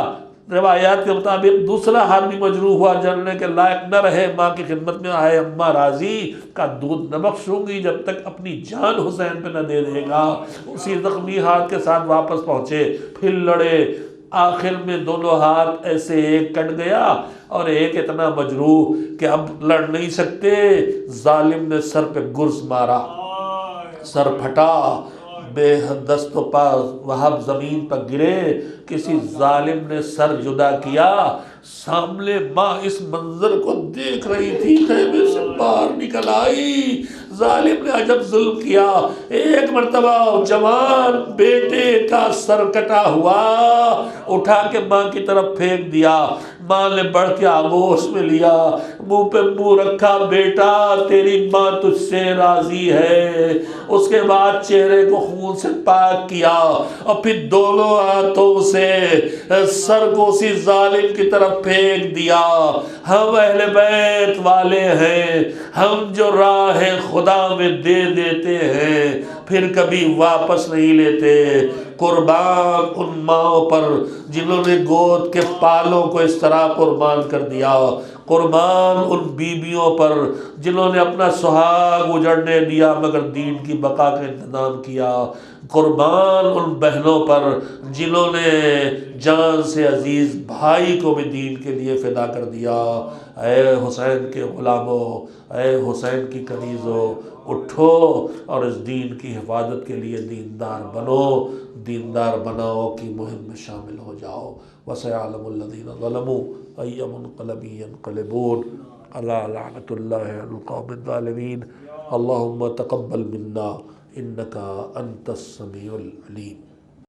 روایات کے مطابق دوسرا ہاتھ بھی مجروح ہوا، جلنے کے لائق نہ رہے۔ ماں کی خدمت میں آئے، اماں راضی کا دودھ نہ بخشوں گی جب تک اپنی جان حسین پہ نہ دے دے گا۔ اسی زخمی ہاتھ کے ساتھ واپس پہنچے، پھر لڑے، آخر میں دونوں ہاتھ ایسے ایک کٹ گیا اور ایک اتنا مجروح کہ اب لڑ نہیں سکتے۔ ظالم نے سر پہ گرز مارا، سر پھٹا، بے دست و پا وہب زمین پر گرے۔ کسی ظالم نے سر جدا کیا، سامنے ماں اس منظر کو دیکھ رہی تھی، خیمے سے باہر نکل آئی۔ ظالم نے عجب ظلم کیا، ایک مرتبہ جوان بیٹے کا سر کٹا ہوا اٹھا کے ماں کی طرف پھینک دیا۔ ماں نے بڑھ کے آغوش میں لیا، منہ پہ منہ رکھا، بیٹا تیری ماں تجھ سے راضی ہے۔ اس کے بعد چہرے کو خون سے پاک کیا اور پھر دونوں ہاتھوں سے سر کو اسی ظالم کی طرف پھینک دیا۔ ہم اہل بیت والے ہیں، ہم جو راہ خدا میں دے دیتے ہیں پھر کبھی واپس نہیں لیتے۔ قربان ان ماؤں پر جنہوں نے گود کے پالوں کو اس طرح قربان کر دیا، قربان ان بیویوں پر جنہوں نے اپنا سہاگ اجڑنے دیا مگر دین کی بقا کا انتظام کیا، قربان ان بہنوں پر جنہوں نے جان سے عزیز بھائی کو بھی دین کے لیے فدا کر دیا۔ اے حسین کے غلاموں، اے حسین کی کنیزوں، اٹھو اور اس دین کی حفاظت کے لیے دیندار بنو، دیندار بناؤ کی مہم میں شامل ہو جاؤ۔ وَسَيَعْلَمُ الَّذِينَ ظَلَمُوا أَيَّ مُنقَلَبٍ يَنقَلِبُونَ أَلَا لَعْنَةُ اللَّهِ عَلَى الْقَوْمِ الظَّالِمِينَ اللهم تقبل منا إنك أنت السميع العليم۔